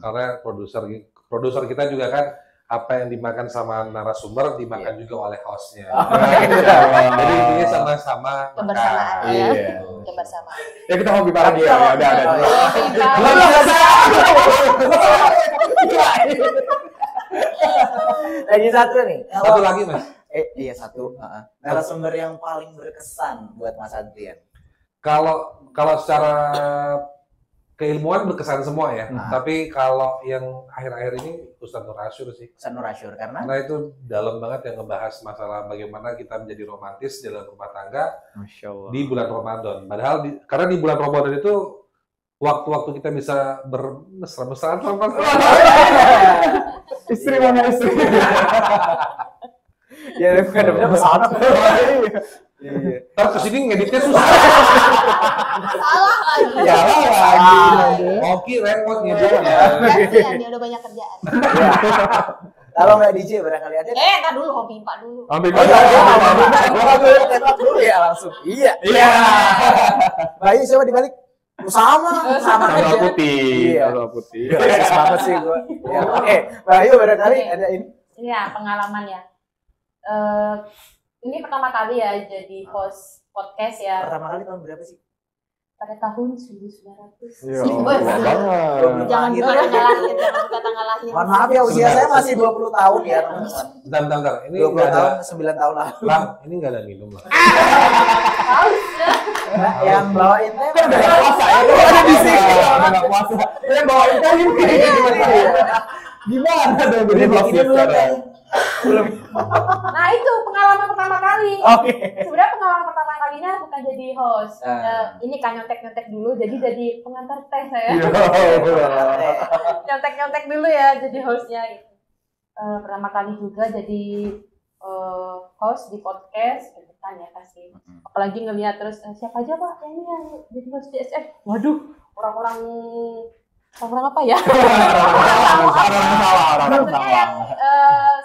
karena produser kita juga kan apa yang dimakan sama narasumber dimakan juga oleh hostnya. Jadi ini sama-sama makan. Kebersamaan ya. Iya. Kebersamaan. Ya kita hobi bareng dia. Ya udah. Lagi satu nih. Satu lagi mas. Iya satu. Narasumber yang paling berkesan buat Mas Adrian. Kalau secara keilmuan berkesan semua ya. Tapi kalau yang akhir-akhir ini Ustadz Nur Asyur sih. Ustadz Nur Asyur karena itu dalam banget yang ngebahas masalah bagaimana kita menjadi romantis dalam rumah tangga Masya Allah. di bulan Ramadan. Padahal karena di bulan Ramadan itu waktu-waktu kita bisa bermesra-mesraan sama Istri mana istri? ya benar-benar pesona. Terus kesini ngeditnya susah. Salah lagi. Ya lagi. Oke, repot ngeditnya. Kasihan dia udah banyak kerjaan. Kalau nggak DJ barangkali ada. Ntar dulu hobi Pak dulu. Ambil Tembak dulu ya langsung. Iya. Bayu siapa di balik? Sama Warna aja. putih. Iya. Warna putih. Keren banget sih gua. Ya, oke, Bayu barangkali ada ini. Iya, pengalaman ya. Ini pertama kali ya jadi host podcast ya. Pertama kali tahun berapa sih? Pada tahun 1900. Iya, banget. Jangan Lahir. buka tanggal lahir, jangan buka tanggal lahir. Mohon maaf ya usia saya masih 20 tahun ya teman-teman. Bentar. Ini 20 nggak ada. tahun, 9 tahun lalu. Lang, ini nggak ada minum lah. Nah, yang bawain teh Udah nggak puasa ya? Ada di sini. Udah nggak puasa. Yang bawain teh ini. Gimana dong? Udah bikin dulu teh. Nah, itu pengalaman pertama kali. Oke. Sebenarnya pengalaman pertama kalinya bukan jadi host. Ah. Ini kan nyontek-nyontek dulu, jadi pengantar teh saya. Nyontek-nyontek dulu ya jadi hostnya. Pertama kali juga jadi host di podcast, debutan ya pasti. Apalagi ngelihat terus siapa aja Pak ini yang jadi host DSM. Waduh, orang-orang apa ya? Maksudnya yang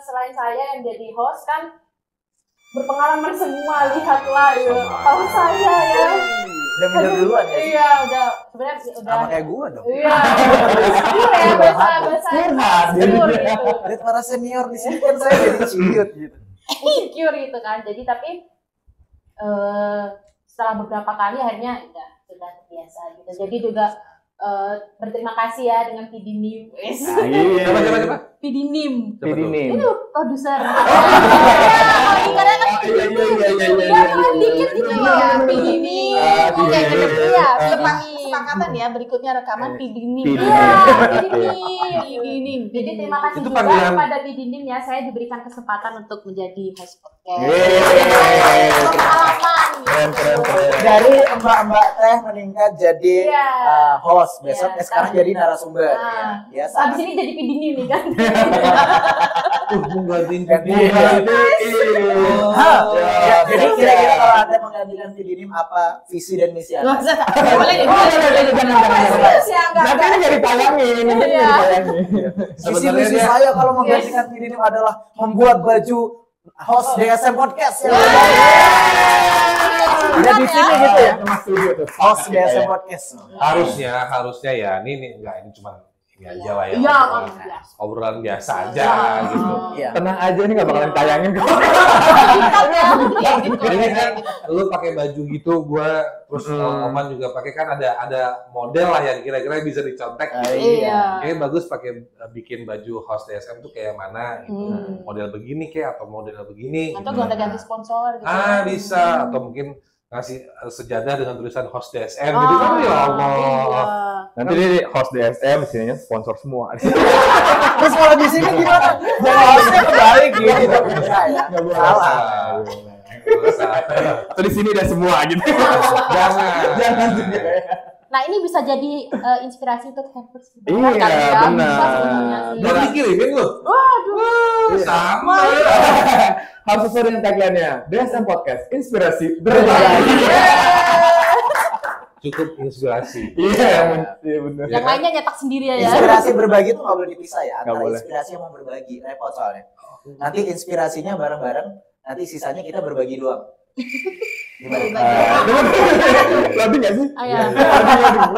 selain saya yang jadi host kan berpengalaman semua, lihatlah ya. Tahu saya ya. Udah minder duluan ya. Iya, udah sebenarnya udah. Sama kayak gua dong. Iya. Iya, bahasa insecure gitu. Lihat para senior di sini kan saya jadi ciut gitu. Insecure gitu kan. Jadi tapi setelah beberapa kali akhirnya sudah terbiasa gitu. Jadi juga berterima kasih ya dengan Pidinim. Coba. Pidinim. Pidinim. Itu produser. Karena kan dikit gitu ya. Pidinim. Oke, iya. Kesepakatan ya berikutnya rekaman Pidinim. Iya, Pidinim. Jadi terima kasih Itu juga panggilan. kepada Pidinim ya. Saya diberikan kesempatan untuk menjadi host podcast. Pengalaman. Keren. Dari mbak-mbak teh meningkat jadi Iya. host, besok Iya, sekarang jadi narasumber. Nah, Ya, habis ini jadi Pidinim nih kan. Menggantiin Ya, jadi kira-kira kalau Anda menggantikan Pidinim apa visi dan misi Anda? Boleh nih. Nanti ini jadi tayangin. Visi misi saya kalau menggantikan Pidinim adalah membuat baju host DSM Podcast ya. Ada di sini gitu ya. Host DSM Podcast. harusnya ya ini cuma ini aja lah ya. Iya, Obrolan biasa aja gitu. Iya. Tenang aja, ini nggak bakalan tayangin kok. Ini kan lu pakai baju gitu, gua terus Oman juga pakai, kan ada model lah yang kira-kira bisa dicontek gitu. Iya. Kayaknya bagus pakai bikin baju host DSM tuh kayak mana gitu. Model begini kayak atau model begini. Atau gonta-ganti sponsor gitu. Bisa atau mungkin ngasih sejadah dengan tulisan host DSM gitu kan, ya Allah. Nanti dia host DSM, sininya sponsor semua. Terus kalau di sini gimana? Jangan hostnya kebalik gitu. Nggak boleh. Salah. Atau di sini ada semua gitu. Jangan juga. Nah ini bisa jadi inspirasi untuk hampers. Iya, benar. Udah dikirimin lu? Waduh. Sama. Harus sesuai dengan tagline-nya. DSM Podcast, inspirasi berbagi. Cukup inspirasi. Iya, benar. Yang lainnya nyetak sendiri ya. Inspirasi berbagi itu nggak boleh dipisah ya. Nggak Antara boleh. inspirasi sama berbagi. Repot soalnya. Nanti inspirasinya bareng-bareng. Nanti sisanya kita berbagi doang. Gimana? Lebih nggak sih? Ayo.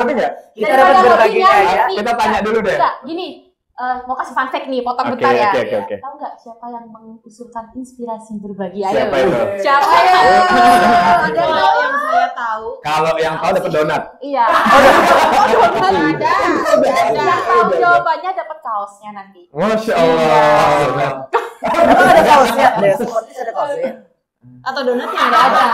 Lebih nggak? Kita dapat berbaginya ya. Kita tanya dulu deh. Enggak, gini. Mau kasih fun fact nih, potong Oke, bentar ya. oke. Tahu nggak siapa yang mengusulkan inspirasi berbagi? Ayo. Siapa itu? Siapa ya? Ada Kalau nggak? yang saya tahu, Kalau yang tahu dapat donat. Iya. ada. Yang tahu jawabannya dapat kaosnya nanti. Masya Allah. Emang ada kaosnya? DSM Podcast ada kaosnya. Atau donatnya Nggak ada.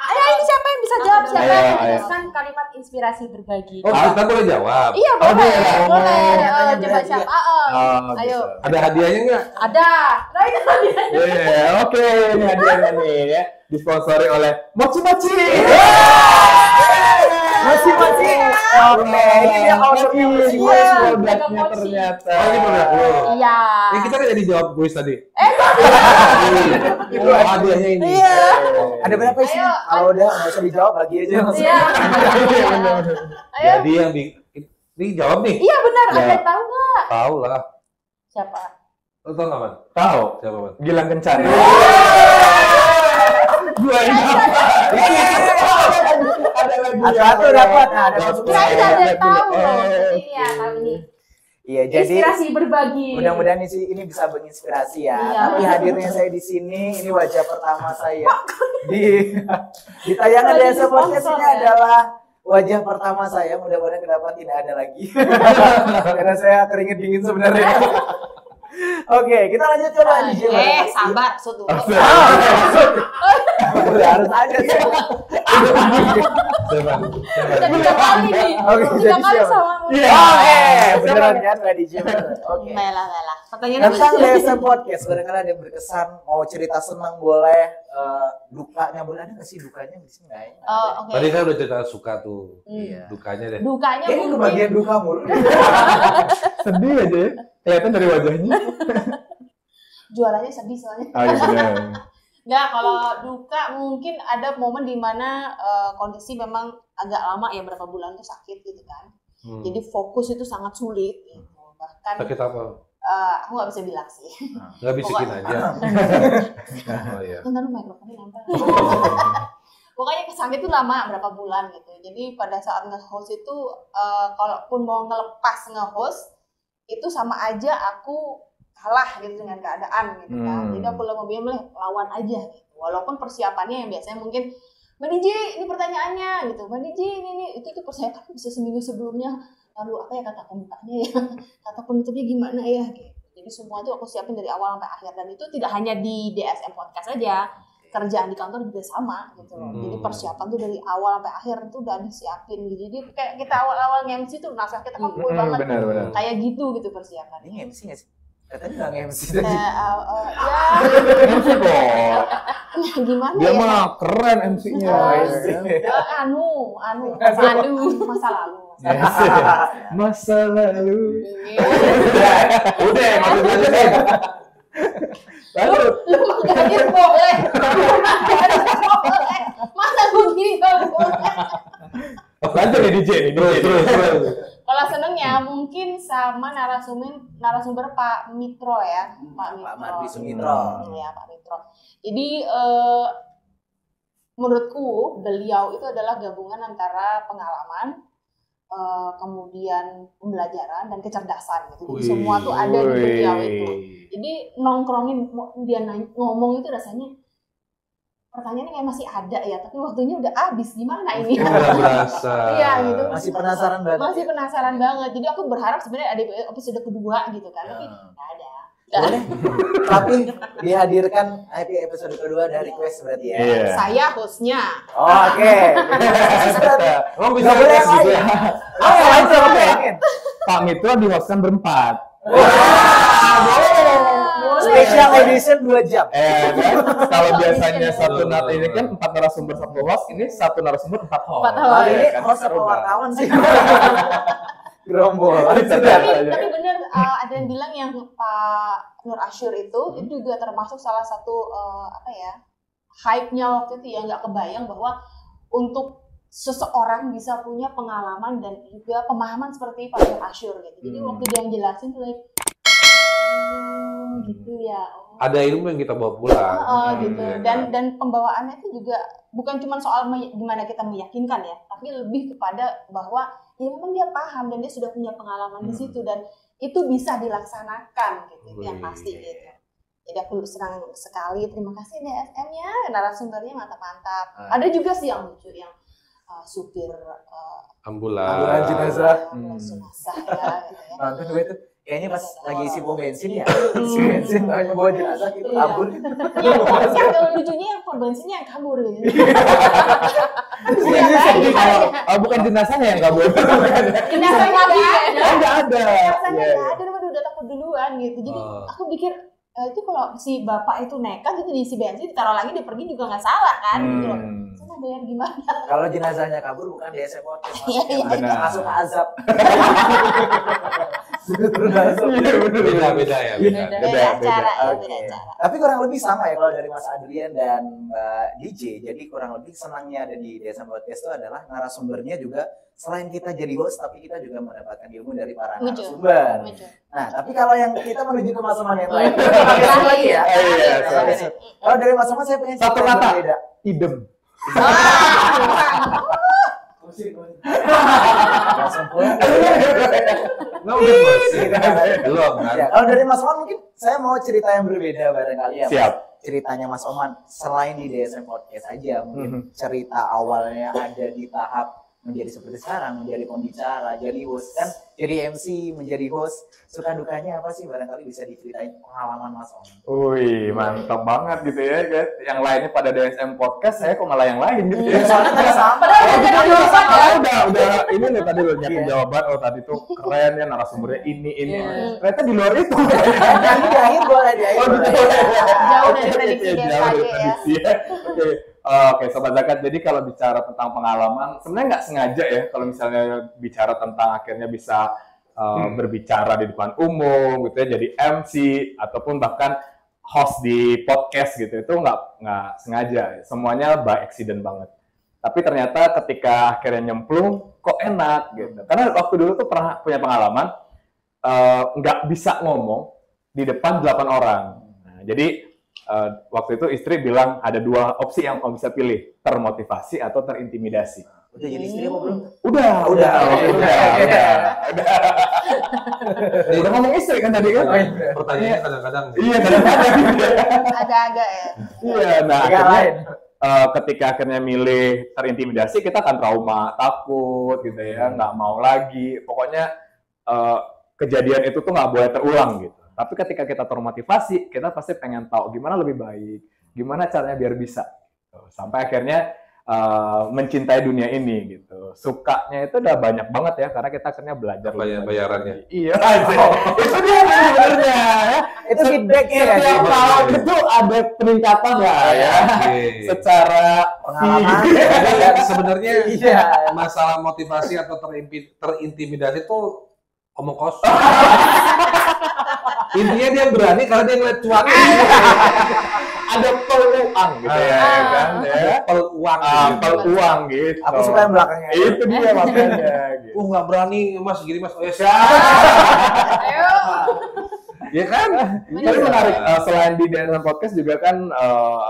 Ayo, ini siapa yang bisa jawab? Siapa Ayo, yang ayo. menuliskan kalimat inspirasi berbagi? Oh, kita boleh jawab. Iya boleh, boleh. Tanya Coba berarti siapa? Oh, Ayo. bisa. Ada hadiahnya nggak? Ada. Nah itu dia. Iya, oke. Ini hadiahnya nih ya. Disponsori oleh Mochi. Masih. Oke, ini dia outfitnya masih. Produknya ternyata. Oh, ini produk lu. Iya. Kita kan jadi jawab kuis tadi. Itu Oh, hadiahnya ini. Iya. Ada berapa sih? Ayo. Kalau udah nggak usah dijawab lagi aja langsung. Iya. Ayo. Jadi yang ini jawab nih. Iya benar. Ya. Ada yang tahu nggak? Tahu lah. Siapa? Lo tau nggak, Man? Tahu. Siapa, Man? Gilang Kencan. Gua ini apa? Ada lagi. Satu dapat. Nah, ada masuk. Kira ada yang tahu loh. Oh. Iya, tahu ini. Iya, jadi Inspirasi berbagi. mudah-mudahan ini bisa menginspirasi ya. Iya. Tapi hadirnya saya di sini, ini wajah pertama saya di tayangan DSM Podcast ini adalah wajah pertama saya. Mudah-mudahan ke depan tidak ada lagi. Karena saya keringet dingin sebenarnya. Oke, kita lanjut coba DJ. sabar, Sud. Udah harus ada sih. Siapa? Udah 3 kali nih. Oke, 3 jadi kali siapa? sama. Oke, beneran kan Mbak DJ. Oke. Baiklah. Pertanyaannya Tentang DSM Podcast, barangkali ada yang berkesan, mau cerita senang boleh, dukanya boleh, ada nggak sih dukanya di sini nggak ya? Oh, oke. Tadi kan udah cerita suka tuh. Iya. Dukanya deh. Dukanya Kayaknya mungkin kebagian duka mulu. Sedih aja ya. Kelihatan dari wajahnya. Jualannya sedih soalnya. Oh, iya benar. Nggak, kalau duka mungkin ada momen di mana kondisi memang agak lama ya, berapa bulan tuh sakit gitu kan. Jadi fokus itu sangat sulit gitu. Bahkan Sakit apa? aku nggak bisa bilang sih. Nggak bisikin aja. Oh iya. Kan tadi mikrofonnya nempel. Pokoknya sakit itu lama, berapa bulan gitu. Jadi pada saat nge-host itu kalaupun mau ngelepas nge-host itu sama aja aku kalah gitu dengan keadaan gitu kan. Jadi aku lebih milih lawan aja gitu. Walaupun persiapannya yang biasanya mungkin Mbak DJ ini pertanyaannya gitu. Mbak DJ ini itu tuh persiapan bisa seminggu sebelumnya. Lalu apa ya kata pembukanya ya, kata penutupnya gimana ya gitu. Jadi semua itu aku siapin dari awal sampai akhir, dan itu tidak hanya di DSM Podcast aja, kerjaan di kantor juga sama gitu loh. Jadi persiapan tuh dari awal sampai akhir itu udah disiapin gitu. Jadi kayak kita awal-awal MC tuh naskah kita kan full banget. Benar. Kayak gitu persyapan. Ini MC nggak sih? Katanya nggak MC tadi. MC kok. Ya gimana Dia ya? mah keren MC-nya. Masa lalu. Masa lalu. Udah, maksudnya aja deh. Lu magadir boleh. Masa begini gak boleh. Lanjut nih DJ nih. Terus. Kalau senengnya mungkin sama narasumber Pak Mitro ya, Pak Mardi Sumitro. Ya, Pak Mitro. Jadi menurutku beliau itu adalah gabungan antara pengalaman, kemudian pembelajaran dan kecerdasan gitu. Jadi semua tuh ada di beliau itu. Jadi nongkrongin dia ngomong itu rasanya pertanyaannya kayak masih ada ya, tapi waktunya udah habis, gimana ini? Nggak berasa. Iya gitu. Masih penasaran banget. Masih penasaran banget. Jadi aku berharap sebenarnya ada episode kedua gitu kan, tapi nggak ada. Boleh. Tapi dihadirkan episode kedua dari Quest berarti ya. Iya. Saya hostnya. Oke. Emang bisa Nggak boleh tes gitu ya? Oke, lanjut. Oke. Pak Mitra dihostkan berempat. Special edition 2 jam. Kan? Kalau biasanya satu ini kan 4 narasumber satu host, ini satu narasumber 4 host. Hari ini kan? host apa wartawan sih? Gerombol. Tapi bener ada yang bilang yang Pak Nur Asyur itu juga termasuk salah satu hype-nya waktu itu ya, nggak kebayang bahwa untuk seseorang bisa punya pengalaman dan juga pemahaman seperti Pak Nur Asyur gitu. Jadi waktu dia jelasin tuh gitu ya. Ada ilmu yang kita bawa pulang. Gitu. Dan pembawaannya itu juga bukan cuma soal gimana kita meyakinkan ya, tapi lebih kepada bahwa ya memang dia paham dan dia sudah punya pengalaman di situ dan itu bisa dilaksanakan gitu. Itu yang pasti gitu. Jadi aku senang sekali, terima kasih DSM-nya, narasumbernya mantap-mantap. Ada juga sih yang lucu, yang supir ambulan jenazah. Jenazah ya, gitu ya. Nonton gue itu kayaknya pas lagi isi pom bensin ya. Isi bensin hanya bawa jenazah gitu kabur. Iya, yang lucunya yang pom bensinnya yang kabur gitu. Bukan jenazahnya yang kabur. Jenazahnya Enggak ada. Udah takut duluan gitu. Jadi aku pikir itu kalau si bapak itu nekat itu diisi bensin ditaruh lagi dia pergi juga nggak salah kan gitu loh. Sana bayar gimana? Kalau jenazahnya kabur bukan DSM podcast, Benar. masuk ke azab. beda ya. Beda cara. Tapi kurang lebih sama ya kalau dari Mas Adrian dan Mbak DJ. Jadi kurang lebih senangnya ada di DSM podcast itu adalah narasumbernya juga selain kita jadi host, tapi kita juga mendapatkan ilmu dari para narasumber. Nah, tapi kalau yang kita menuju ke Mas Oman yang lain, lagi ya. Kalau dari Mas Oman saya pengen Satu kata, idem. Belum kan? Kalau dari Mas Oman mungkin saya mau cerita yang berbeda barangkali ya. Siap. Ceritanya Mas Oman selain di DSM podcast aja, mungkin cerita awalnya ada di tahap menjadi seperti sekarang, menjadi pembicara, jadi host kan, jadi MC, menjadi host, suka dukanya apa sih barangkali bisa diceritain pengalaman Mas Oman. Wih, mantap banget gitu ya, guys. Yang lainnya pada DSM podcast, saya kok malah yang lain gitu ya. Soalnya tadi sama. Udah ini nih tadi lo nyiapin jawaban, oh tadi tuh keren ya narasumbernya ini. Ternyata di luar itu. Nanti di akhir boleh di akhir. Jauh dari prediksi ya. Oke, Sobat Zakat. Jadi kalau bicara tentang pengalaman, sebenarnya nggak sengaja ya. Kalau misalnya bicara tentang akhirnya bisa berbicara di depan umum, gitu ya, jadi MC ataupun bahkan host di podcast gitu, itu nggak sengaja. Semuanya by accident banget. Tapi ternyata ketika akhirnya nyemplung, kok enak gitu. Karena waktu dulu tuh pernah punya pengalaman nggak bisa ngomong di depan 8 orang. Nah, jadi waktu itu istri bilang ada 2 opsi yang kamu bisa pilih, termotivasi atau terintimidasi. Udah jadi istri apa belum? Udah. Udah ngomong istri kan tadi kan? Pertanyaannya kadang-kadang. Iya, kadang-kadang. Agak-agak ya. Iya, nah akhirnya ketika akhirnya milih terintimidasi, kita kan trauma, takut gitu ya, nggak mau lagi. Pokoknya kejadian itu tuh nggak boleh terulang gitu. Tapi ketika kita termotivasi, kita pasti pengen tahu gimana lebih baik, gimana caranya biar bisa. Sampai akhirnya mencintai dunia ini gitu. Sukanya itu udah banyak banget ya, karena kita akhirnya belajar. Bayarannya. Iya, itu dia sebenarnya. Itu feedbacknya ya. Setiap tahun itu ada peningkatan lah ya. Secara pengalaman. Sebenarnya masalah motivasi atau terintimidasi itu omong kosong. Intinya dia berani karena dia ngeliat cuannya. Ada peluang gitu ya kan ya. Peluang gitu. Aku suka yang belakangnya. Itu dia makanya gitu. Nggak berani mas gini mas. Ayo. Ya kan? Tapi menarik, selain di DSM Podcast juga kan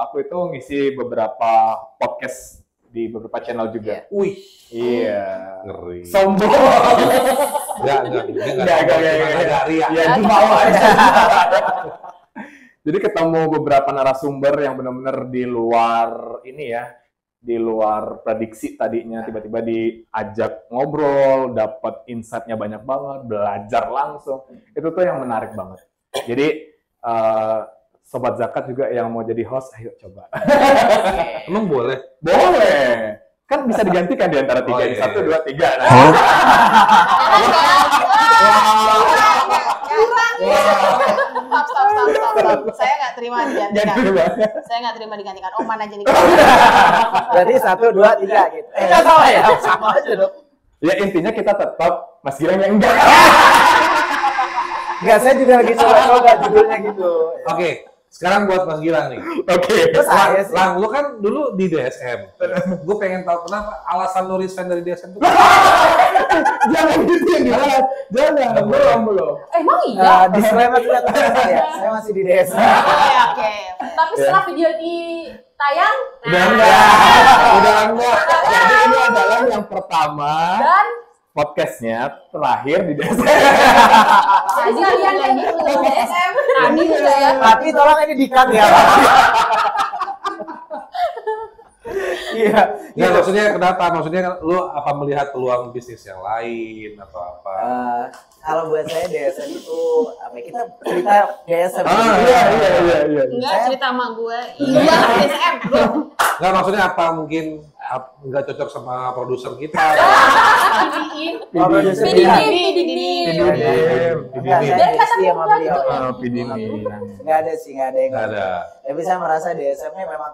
aku itu ngisi beberapa podcast di beberapa channel juga. Wih. Iya. Ngeri. Sombong. Enggak. Ya cuma aja. Jadi ketemu beberapa narasumber yang benar-benar di luar ini ya, di luar prediksi tadinya, tiba-tiba diajak ngobrol, dapat insight-nya banyak banget, belajar langsung. Itu tuh yang menarik banget. Jadi Sobat Zakat juga yang mau jadi host, ayo coba. Emang boleh? Boleh. Kan bisa digantikan di antara 3, 1, 2, 3. Nah. terima Jadi digantikan. Mbak. Saya nggak terima digantikan. Oman aja nih. Berarti 1, 2, 3 gitu. Enggak salah ya? Sama aja dong. Ya intinya kita tetap Mas Gilang yang enggak. Enggak, saya juga lagi coba-coba judulnya gitu. Oke, sekarang buat Mas Gilang nih. Oke. Terus saya sih. Lang, lu kan dulu di DSM. Gue pengen tahu kenapa alasan lu resign dari DSM itu. Jangan gitu yang dibahas. Jangan. Belum. Emang iya? Disclaimer juga teman saya masih di desa. Oke. Tapi setelah video di tayang, Udah enggak. Udah enggak. Jadi ini adalah yang pertama dan podcastnya terakhir di desa. jadi kalian kayak gitu DSM. Kami juga ya. Tapi tolong ini di-cut ya. Iya. Nggak, maksudnya kenapa? Maksudnya lu apa melihat peluang bisnis yang lain atau apa? Kalau buat saya DSM itu apa ya, kita cerita DSM. Iya. Enggak cerita sama gue. Iya DSM bro. Nggak, maksudnya apa mungkin nggak cocok sama produser kita? Dan kata Nggak ada sih, nggak ada yang Nggak ada. Tapi saya merasa DSM-nya memang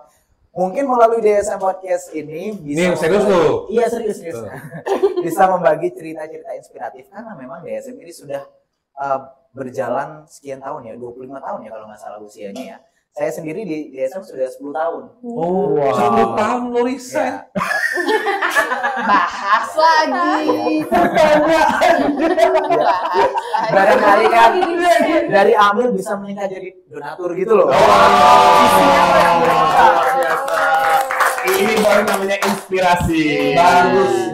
mungkin melalui DSM Podcast ini bisa Ini serius lu? Iya serius. Bisa membagi cerita-cerita inspiratif karena memang DSM ini sudah berjalan sekian tahun ya, 25 tahun ya kalau nggak salah usianya ya. Saya sendiri di DSM sudah 10 tahun. Oh, 10 tahun lu resign. Bahas lagi. Barangkali kan dari Amil bisa meningkat jadi donatur gitu loh. Ini baru namanya inspirasi. Bagus.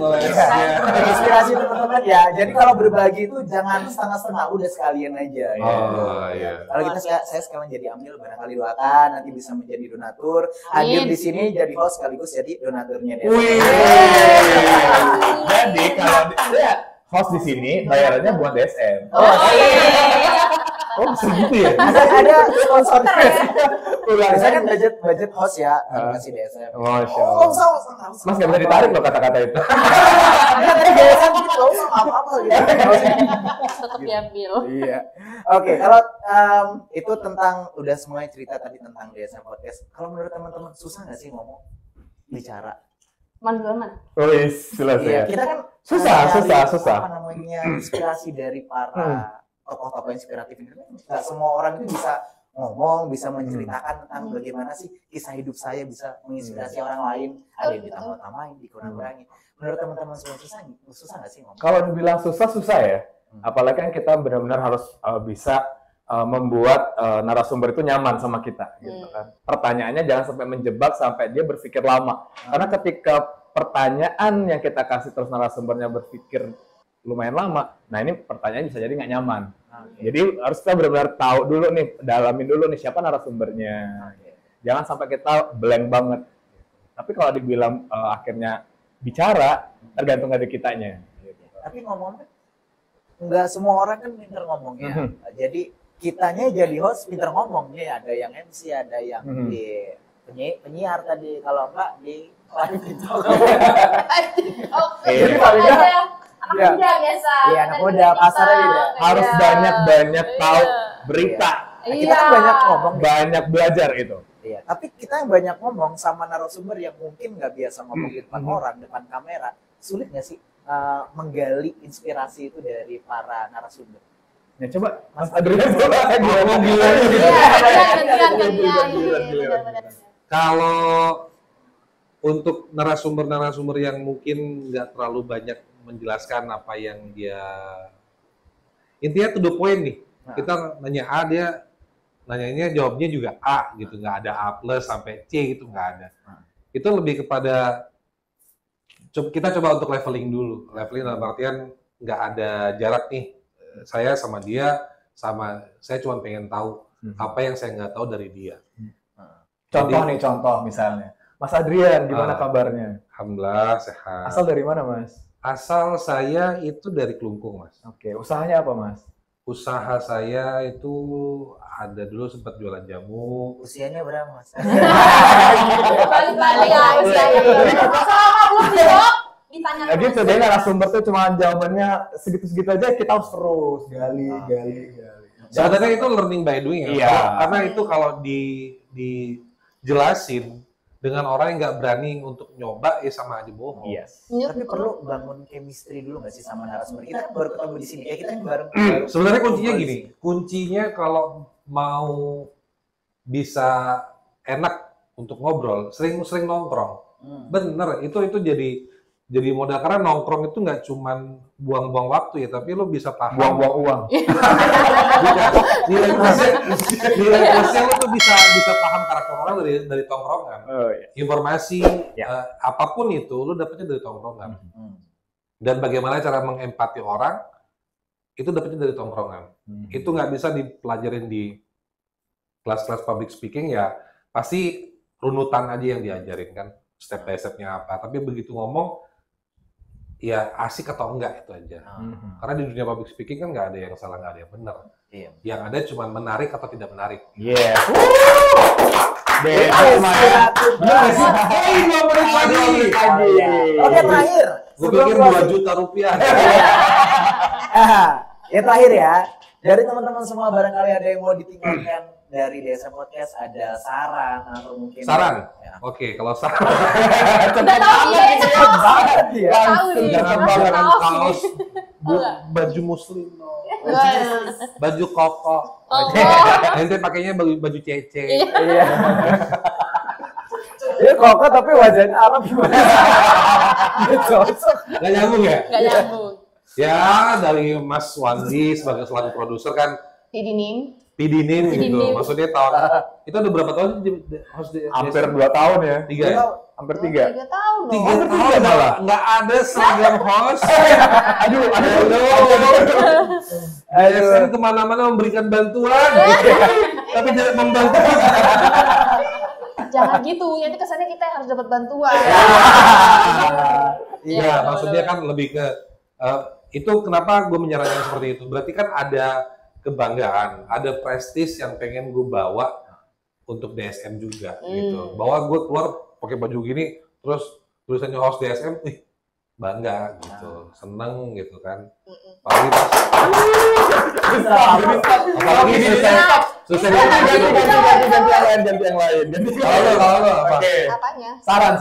Inspirasi teman-teman ya. Jadi kalau berbagi itu jangan setengah-setengah, udah sekalian aja. Oh, iya. Kalau kita saya sekarang jadi Amil, barangkali doakan nanti bisa menjadi donatur. Hadir di sini jadi host sekaligus jadi donaturnya. Wih. Jadi kalau dia host di sini bayarannya buat DSM. Oh, segitu ya? Ada sponsor. Udah. Saya kan budget host ya, kasih DSM. Masya Oh, Allah. sama. Mas nggak bisa ditarik loh kata-kata itu. Enggak, tadi DSM gitu, sama apa-apa gitu. tetap diambil. Iya. Oke, kalau itu tentang udah semuanya cerita tadi tentang DSM Podcast. Kalau menurut teman-teman susah nggak sih ngomong bicara? Man. Oh, jelas Iya, ya. kita kan Susah. Apa namanya inspirasi dari para tokoh-tokoh inspiratif ini. Nggak semua orang itu bisa ngomong, bisa menceritakan tentang bagaimana sih kisah hidup saya bisa menginspirasi orang lain. Ada yang ditambah-tambahin, dikurang-kurangin. Menurut teman-teman semua susah nggak sih ngomong? Kalau dibilang susah ya. Apalagi kan kita benar-benar harus bisa membuat narasumber itu nyaman sama kita gitu kan. Pertanyaannya jangan sampai menjebak sampai dia berpikir lama. Karena ketika pertanyaan yang kita kasih terus narasumbernya berpikir lumayan lama, nah ini pertanyaan bisa jadi nggak nyaman. Jadi harus kita benar-benar tahu dulu nih, dalamin dulu nih siapa narasumbernya. Jangan sampai kita blank banget. Tapi kalau dibilang akhirnya bicara, tergantung dari kitanya. Tapi ngomong nggak semua orang kan pinter ngomongnya. Jadi kitanya jadi host pinter ngomongnya. Ada yang MC, ada yang di penyiar tadi. Kalau enggak di Jadi paling anak muda biasa. Iya, anak muda, pasarnya beda. Harus banyak-banyak tahu berita. Nah, kita kan banyak ngomong. Banyak belajar gitu. Iya, tapi kita yang banyak ngomong sama narasumber yang mungkin nggak biasa ngomong di depan orang, depan kamera. Sulit nggak sih menggali inspirasi itu dari para narasumber? Ya coba Mas Adrian ngomong Kalau untuk narasumber-narasumber yang mungkin nggak terlalu banyak menjelaskan apa yang dia intinya to the point nih. Kita nanya A, dia nanyanya jawabnya juga A gitu, nggak ada A plus sampai C gitu, nggak ada. Itu lebih kepada kita coba untuk leveling dulu. Leveling dalam artian nggak ada jarak nih. Saya sama dia, saya cuma pengen tahu apa yang saya nggak tahu dari dia. Contoh misalnya. Mas Adrian, gimana kabarnya? Alhamdulillah sehat. Asal dari mana, Mas? Asal saya itu dari Kelungkung, Mas. Oke, usahanya apa, Mas? Usaha saya itu ada dulu sempat jualan jamu. Usianya berapa, Mas? Balik ya usianya. Selama belum dijawab, ditanya. Ya gitu, jadi narasumber tuh cuma jawabannya segitu-segitu aja, kita harus terus gali. Sebenarnya itu learning by doing ya. Iya. Karena itu kalau dijelasin dengan orang yang nggak berani untuk nyoba, ya sama aja bohong. Yes. Tapi perlu bangun chemistry dulu nggak sih sama narasumber? Kita kan baru ketemu di sini, kayak kita kan bareng. Sebenarnya kuncinya gini, kuncinya kalau mau bisa enak untuk ngobrol, sering nongkrong. Bener, itu jadi modal, karena nongkrong itu nggak cuman buang-buang waktu ya, tapi lo bisa paham. Buang-buang uang. Bukan. Nilai plusnya lo tuh bisa paham karakter orang dari tongkrongan. Oh, iya. Informasi apapun itu lo dapetnya dari tongkrongan. Dan bagaimana cara mengempati orang itu dapetnya dari tongkrongan. Itu nggak bisa dipelajarin di kelas-kelas public speaking ya, pasti runutan aja yang diajarin kan, step by stepnya apa. Tapi begitu ngomong ya asik atau enggak itu aja. Karena di dunia public speaking kan nggak ada yang salah, nggak ada yang benar. Yang ada cuma menarik atau tidak menarik. Yes. Oke, terakhir. Gue pikir 2 juta rupiah. Ya terakhir ya. Dari teman-teman semua barangkali ada yang mau ditinggalkan dari DSM Podcast, ada saran atau mungkin Saran? Ya. Oke, kalau saran Udah tahu ya, itu banget ya. tahu nih. jangan bawakan kaos baju muslim, baju koko. Nanti pakainya baju cece. Iya. Dia koko tapi wajahnya Arab gimana? Cocok. Gak nyambung ya? Gak nyambung. Ya, dari Mas Wandi sebagai selaku produser kan Didinim. Pidinin gitu. Pidinin. Maksudnya tahun itu udah berapa tahun sih host di Hampir 2 tahun ya. 3 ya? Hampir 3 3. tahun loh. 3 tahun malah. Nggak ada seragam host. Aduh. DSM kemana-mana memberikan bantuan. Tapi tidak membantu. Jangan gitu, nanti kesannya kita harus dapat bantuan. Iya, maksudnya kan lebih ke itu kenapa gue menyarankan seperti itu. Berarti kan ada kebanggaan, ada prestis yang pengen gue bawa untuk DSM juga gitu. Bahwa gue keluar pakai baju gini, terus tulisannya host DSM, bangga gitu, seneng gitu kan. Apalagi selesai Ganti yang lain. kalau lo apa? Oke. Apanya? Saran.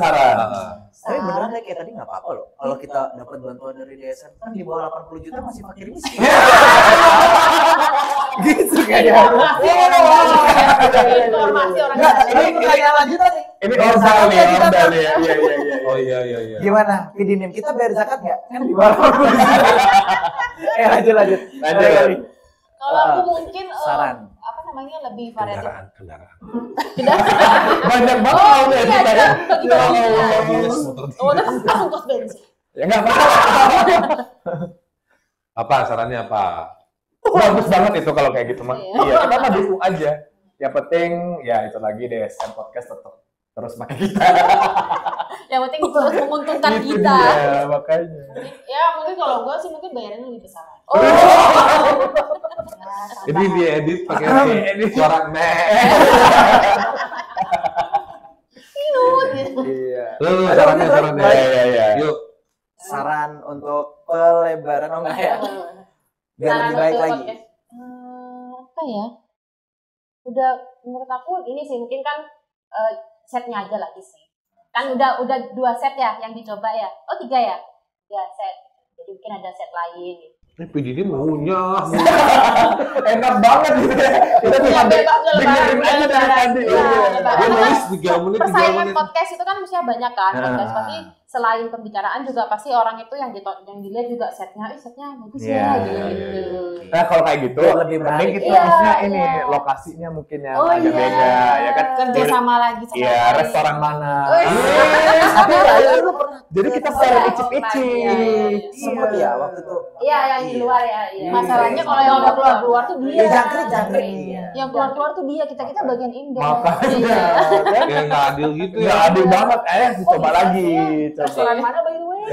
Tapi beneran kayak tadi nggak apa-apa loh. Kalau kita dapat bantuan dari DSM kan di bawah 80 juta masih fakir miskin. Gitu kayaknya. Informasi orang Nggak, ini pertanyaan lanjutan nih. Ini ordal nih, ordal nih. Iya. Oh iya. Gimana? Pidinim kita bayar zakat nggak? Kan di bawah 80 juta. Lanjut. Kalau aku mungkin Saran. apa namanya lebih variatif. Kendaraan. Banyak banget Oh ya iya, kita ya. bagi-bagi. Dinas motor Oh, dinas. udah ongkos bensin. Ya enggak apa-apa. Apa sarannya apa? Bagus banget itu kalau kayak gitu mah. Iya. Iya, kita mah dukung aja. Yang penting ya itu lagi DSM Podcast tetap terus pakai kita. Yang penting terus menguntungkan Itu kita. dia, makanya. Ya mungkin kalau gue sih mungkin bayarannya lebih besar. Oh, Jadi dia edit pakai suara Iya. Lu sarannya. Iya. Yuk. Saran untuk pelebaran oh enggak ya? Biar lebih baik lagi. apa ya? Udah menurut aku ini sih mungkin kan setnya aja lagi sih. Kan udah 2 set ya yang dicoba ya. Oh 3 ya? 3 set. Jadi mungkin ada set lain gitu. Ini PDD maunya. Enak banget gitu ya. Kita cuma bebas dengerin aja dari tadi. Dia nulis 3 menit, 3 Persaingan menit. podcast itu kan mestinya banyak kan. Podcast pasti selain pembicaraan juga pasti orang itu yang dilihat juga setnya bagus ya gitu. Nah kalau kayak gitu Biar lebih mending menarik. kita Iya, maksudnya ini iya. lokasinya mungkin yang Oh agak iya. beda ya kan. Kerja sama lagi sama Iya, lain. restoran mana. Tapi lu pernah Jadi kita share Iya, icip-icip. semut ya waktu itu. Iya, yang di luar ya. Iya. Masalahnya kalau yang udah keluar tuh dia. Ya jangkrik. Yang keluar tuh dia, kita bagian indah. Makanya kan Kayak nggak adil gitu ya. nggak adil banget. Coba lagi. Restoran Coba. mana by the way?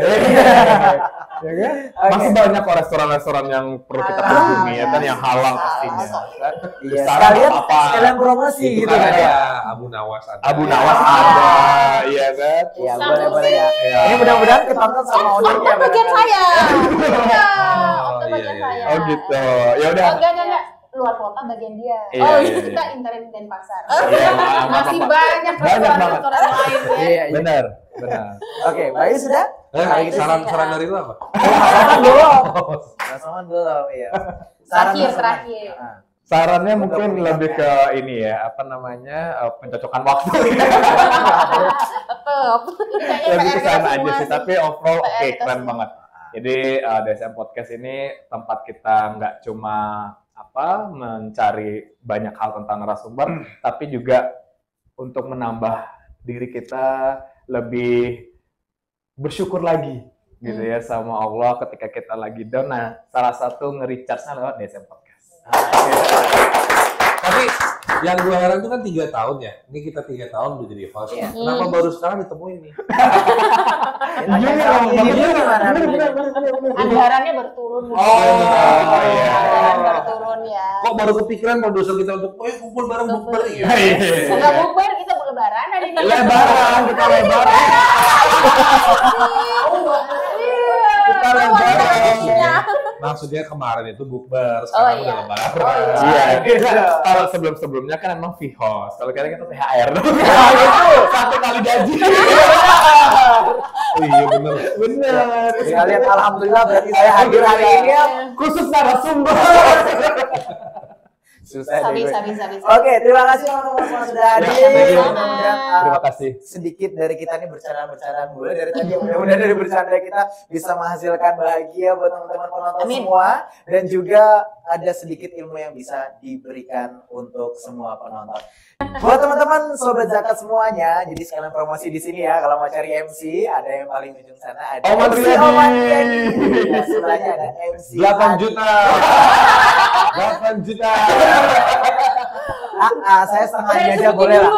Ya kan? Masih banyak kok restoran-restoran yang perlu kita Halal, kunjungi ya kan ya. yang halal pastinya. Halal. Iya, Saran sekalian apa? sekalian promosi Itu gitu kan kan ada ya. Abu Nawas ada. Abu Nawas ada, iya kan? Iya, Nah, boleh ya. Iya. Ini mudah-mudahan ketonton sama ownernya. Bagian saya. Iya, Oh, itu iya, bagian iya. saya. Oh gitu. Ya udah. Enggak. luar kota bagian dia. Iya, Oh, iya, itu iya. kita intern Denpasar. Iya, Masih apa-apa. banyak restoran-restoran lain ya. Iya, iya. Benar. Oke, Bayu sudah? Saran dari lu apa? Saran belum. Saran belum, iya. Terakhir. Ah. Sarannya Udah mungkin punya lebih apa? ke ini ya, apa namanya, pencocokan waktu. Tetep. Kayaknya Lebih ke PR sana kita aja semua sih, tapi overall PR oke, kita keren semua. banget. Jadi DSM Podcast ini tempat kita nggak cuma mencari banyak hal tentang narasumber, tapi juga untuk menambah diri kita lebih bersyukur lagi gitu ya sama Allah ketika kita lagi down. Nah, salah satu nge-recharge-nya lewat DSM Podcast. Tapi yang gue heran itu kan 3 tahun ya. Ini kita 3 tahun udah jadi host. Iya. Kenapa baru sekarang ditemuin nih? Anggarannya berturun. iya. Anggaran berturun ya. Kok baru kepikiran produser kita untuk kumpul bareng bukber ya? Enggak bukber, kita lebaran hari ini. Lebaran, kita lebaran. Kita lebaran. Maksudnya kemarin itu bukber, Oh, sekarang iya. udah lebaran. Iya, kalau sebelum-sebelumnya kan emang fee host. Kalau kita THR dong. Itu satu kali gaji. Oh iya bener. Bener. Kalian alhamdulillah berarti saya hadir hari ini ya. Khusus narasumber. Susah deh gue. Bisa. Oke, terima kasih teman-teman semua sudah hadir. thank you. Mudah-mudahan Terima kasih. sedikit dari kita nih bercanda-bercanda mulai dari tadi, mudah-mudahan dari bercanda kita bisa menghasilkan bahagia buat teman-teman penonton Amin. semua, dan juga ada sedikit ilmu yang bisa diberikan untuk semua penonton. Buat teman-teman sobat zakat semuanya, jadi sekalian promosi di sini ya, kalau mau cari MC ada yang paling ujung sana ada Oman MC Riyadi. Oman Riyadi. Nah, sebelahnya ada MC 8 juta. 8 juta. Saya setengahnya aja boleh lah.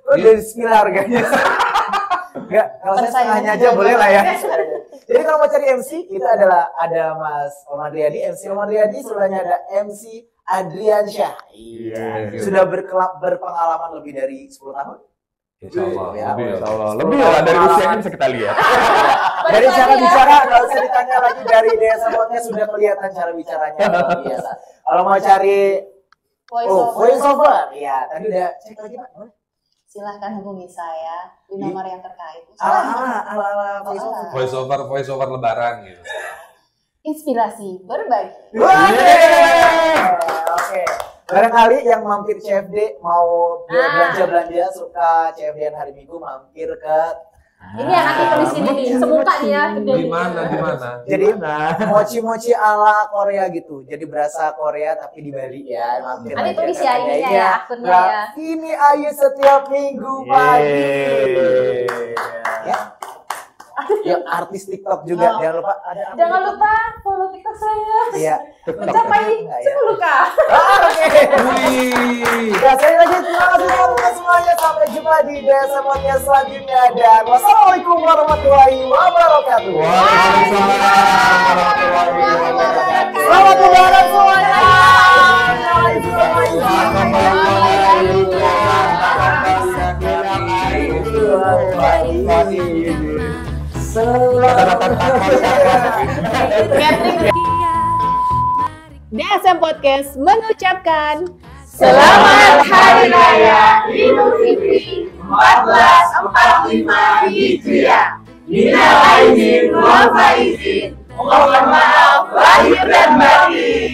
Oh, dari sembilan harganya. Enggak, kalau saya setengahnya aja boleh lah ya. Jadi kalau mau cari MC itu adalah ada Mas Oman Riyadi, MC Oman Riyadi, sebelahnya ada MC Adrian Syah. Iya. Sudah berpengalaman lebih dari 10 tahun. Insyaallah. Ya, Lebih. Lebih lah dari usianya bisa kita lihat. Dari cara bicara nggak usah ditanya lagi, dari DSM Podcast sudah kelihatan cara bicaranya luar biasa. Kalau mau cari voice over, ya tadi udah cek lagi Pak. Boleh? Silahkan hubungi saya di nomor yang terkait. Ala voice over. Voice over lebaran gitu. Inspirasi berbagi. Oke. Barangkali yang mampir CFD mau belanja-belanja suka CFD hari Minggu mampir ke Ini yang nanti tulis sini nih, semuka nih ya. Di mana? jadi mochi-mochi ala Korea gitu. Jadi berasa Korea tapi di Bali ya. Mampir Nanti aja tulis ke ya Korea. ininya Iya. ya, akunnya Nah, ya. ini Ayu setiap minggu pagi. Ya. Ya, artis TikTok juga, jangan lupa ada apa? Jangan lupa follow TikTok saya. Iya. Mencapai Enggak ya? 10K. Oke. Wih. Ya, sekali lagi terima kasih teman-teman semuanya. Sampai jumpa di DSM Podcast selanjutnya. Dan wassalamualaikum warahmatullahi wabarakatuh. Waalaikumsalam warahmatullahi wabarakatuh. Selamat lebaran semuanya. DSM Podcast mengucapkan Selamat Hari Raya Idul Fitri 1445 Hijriah. Minal aidin wal faizin. Mohon maaf lahir dan batin.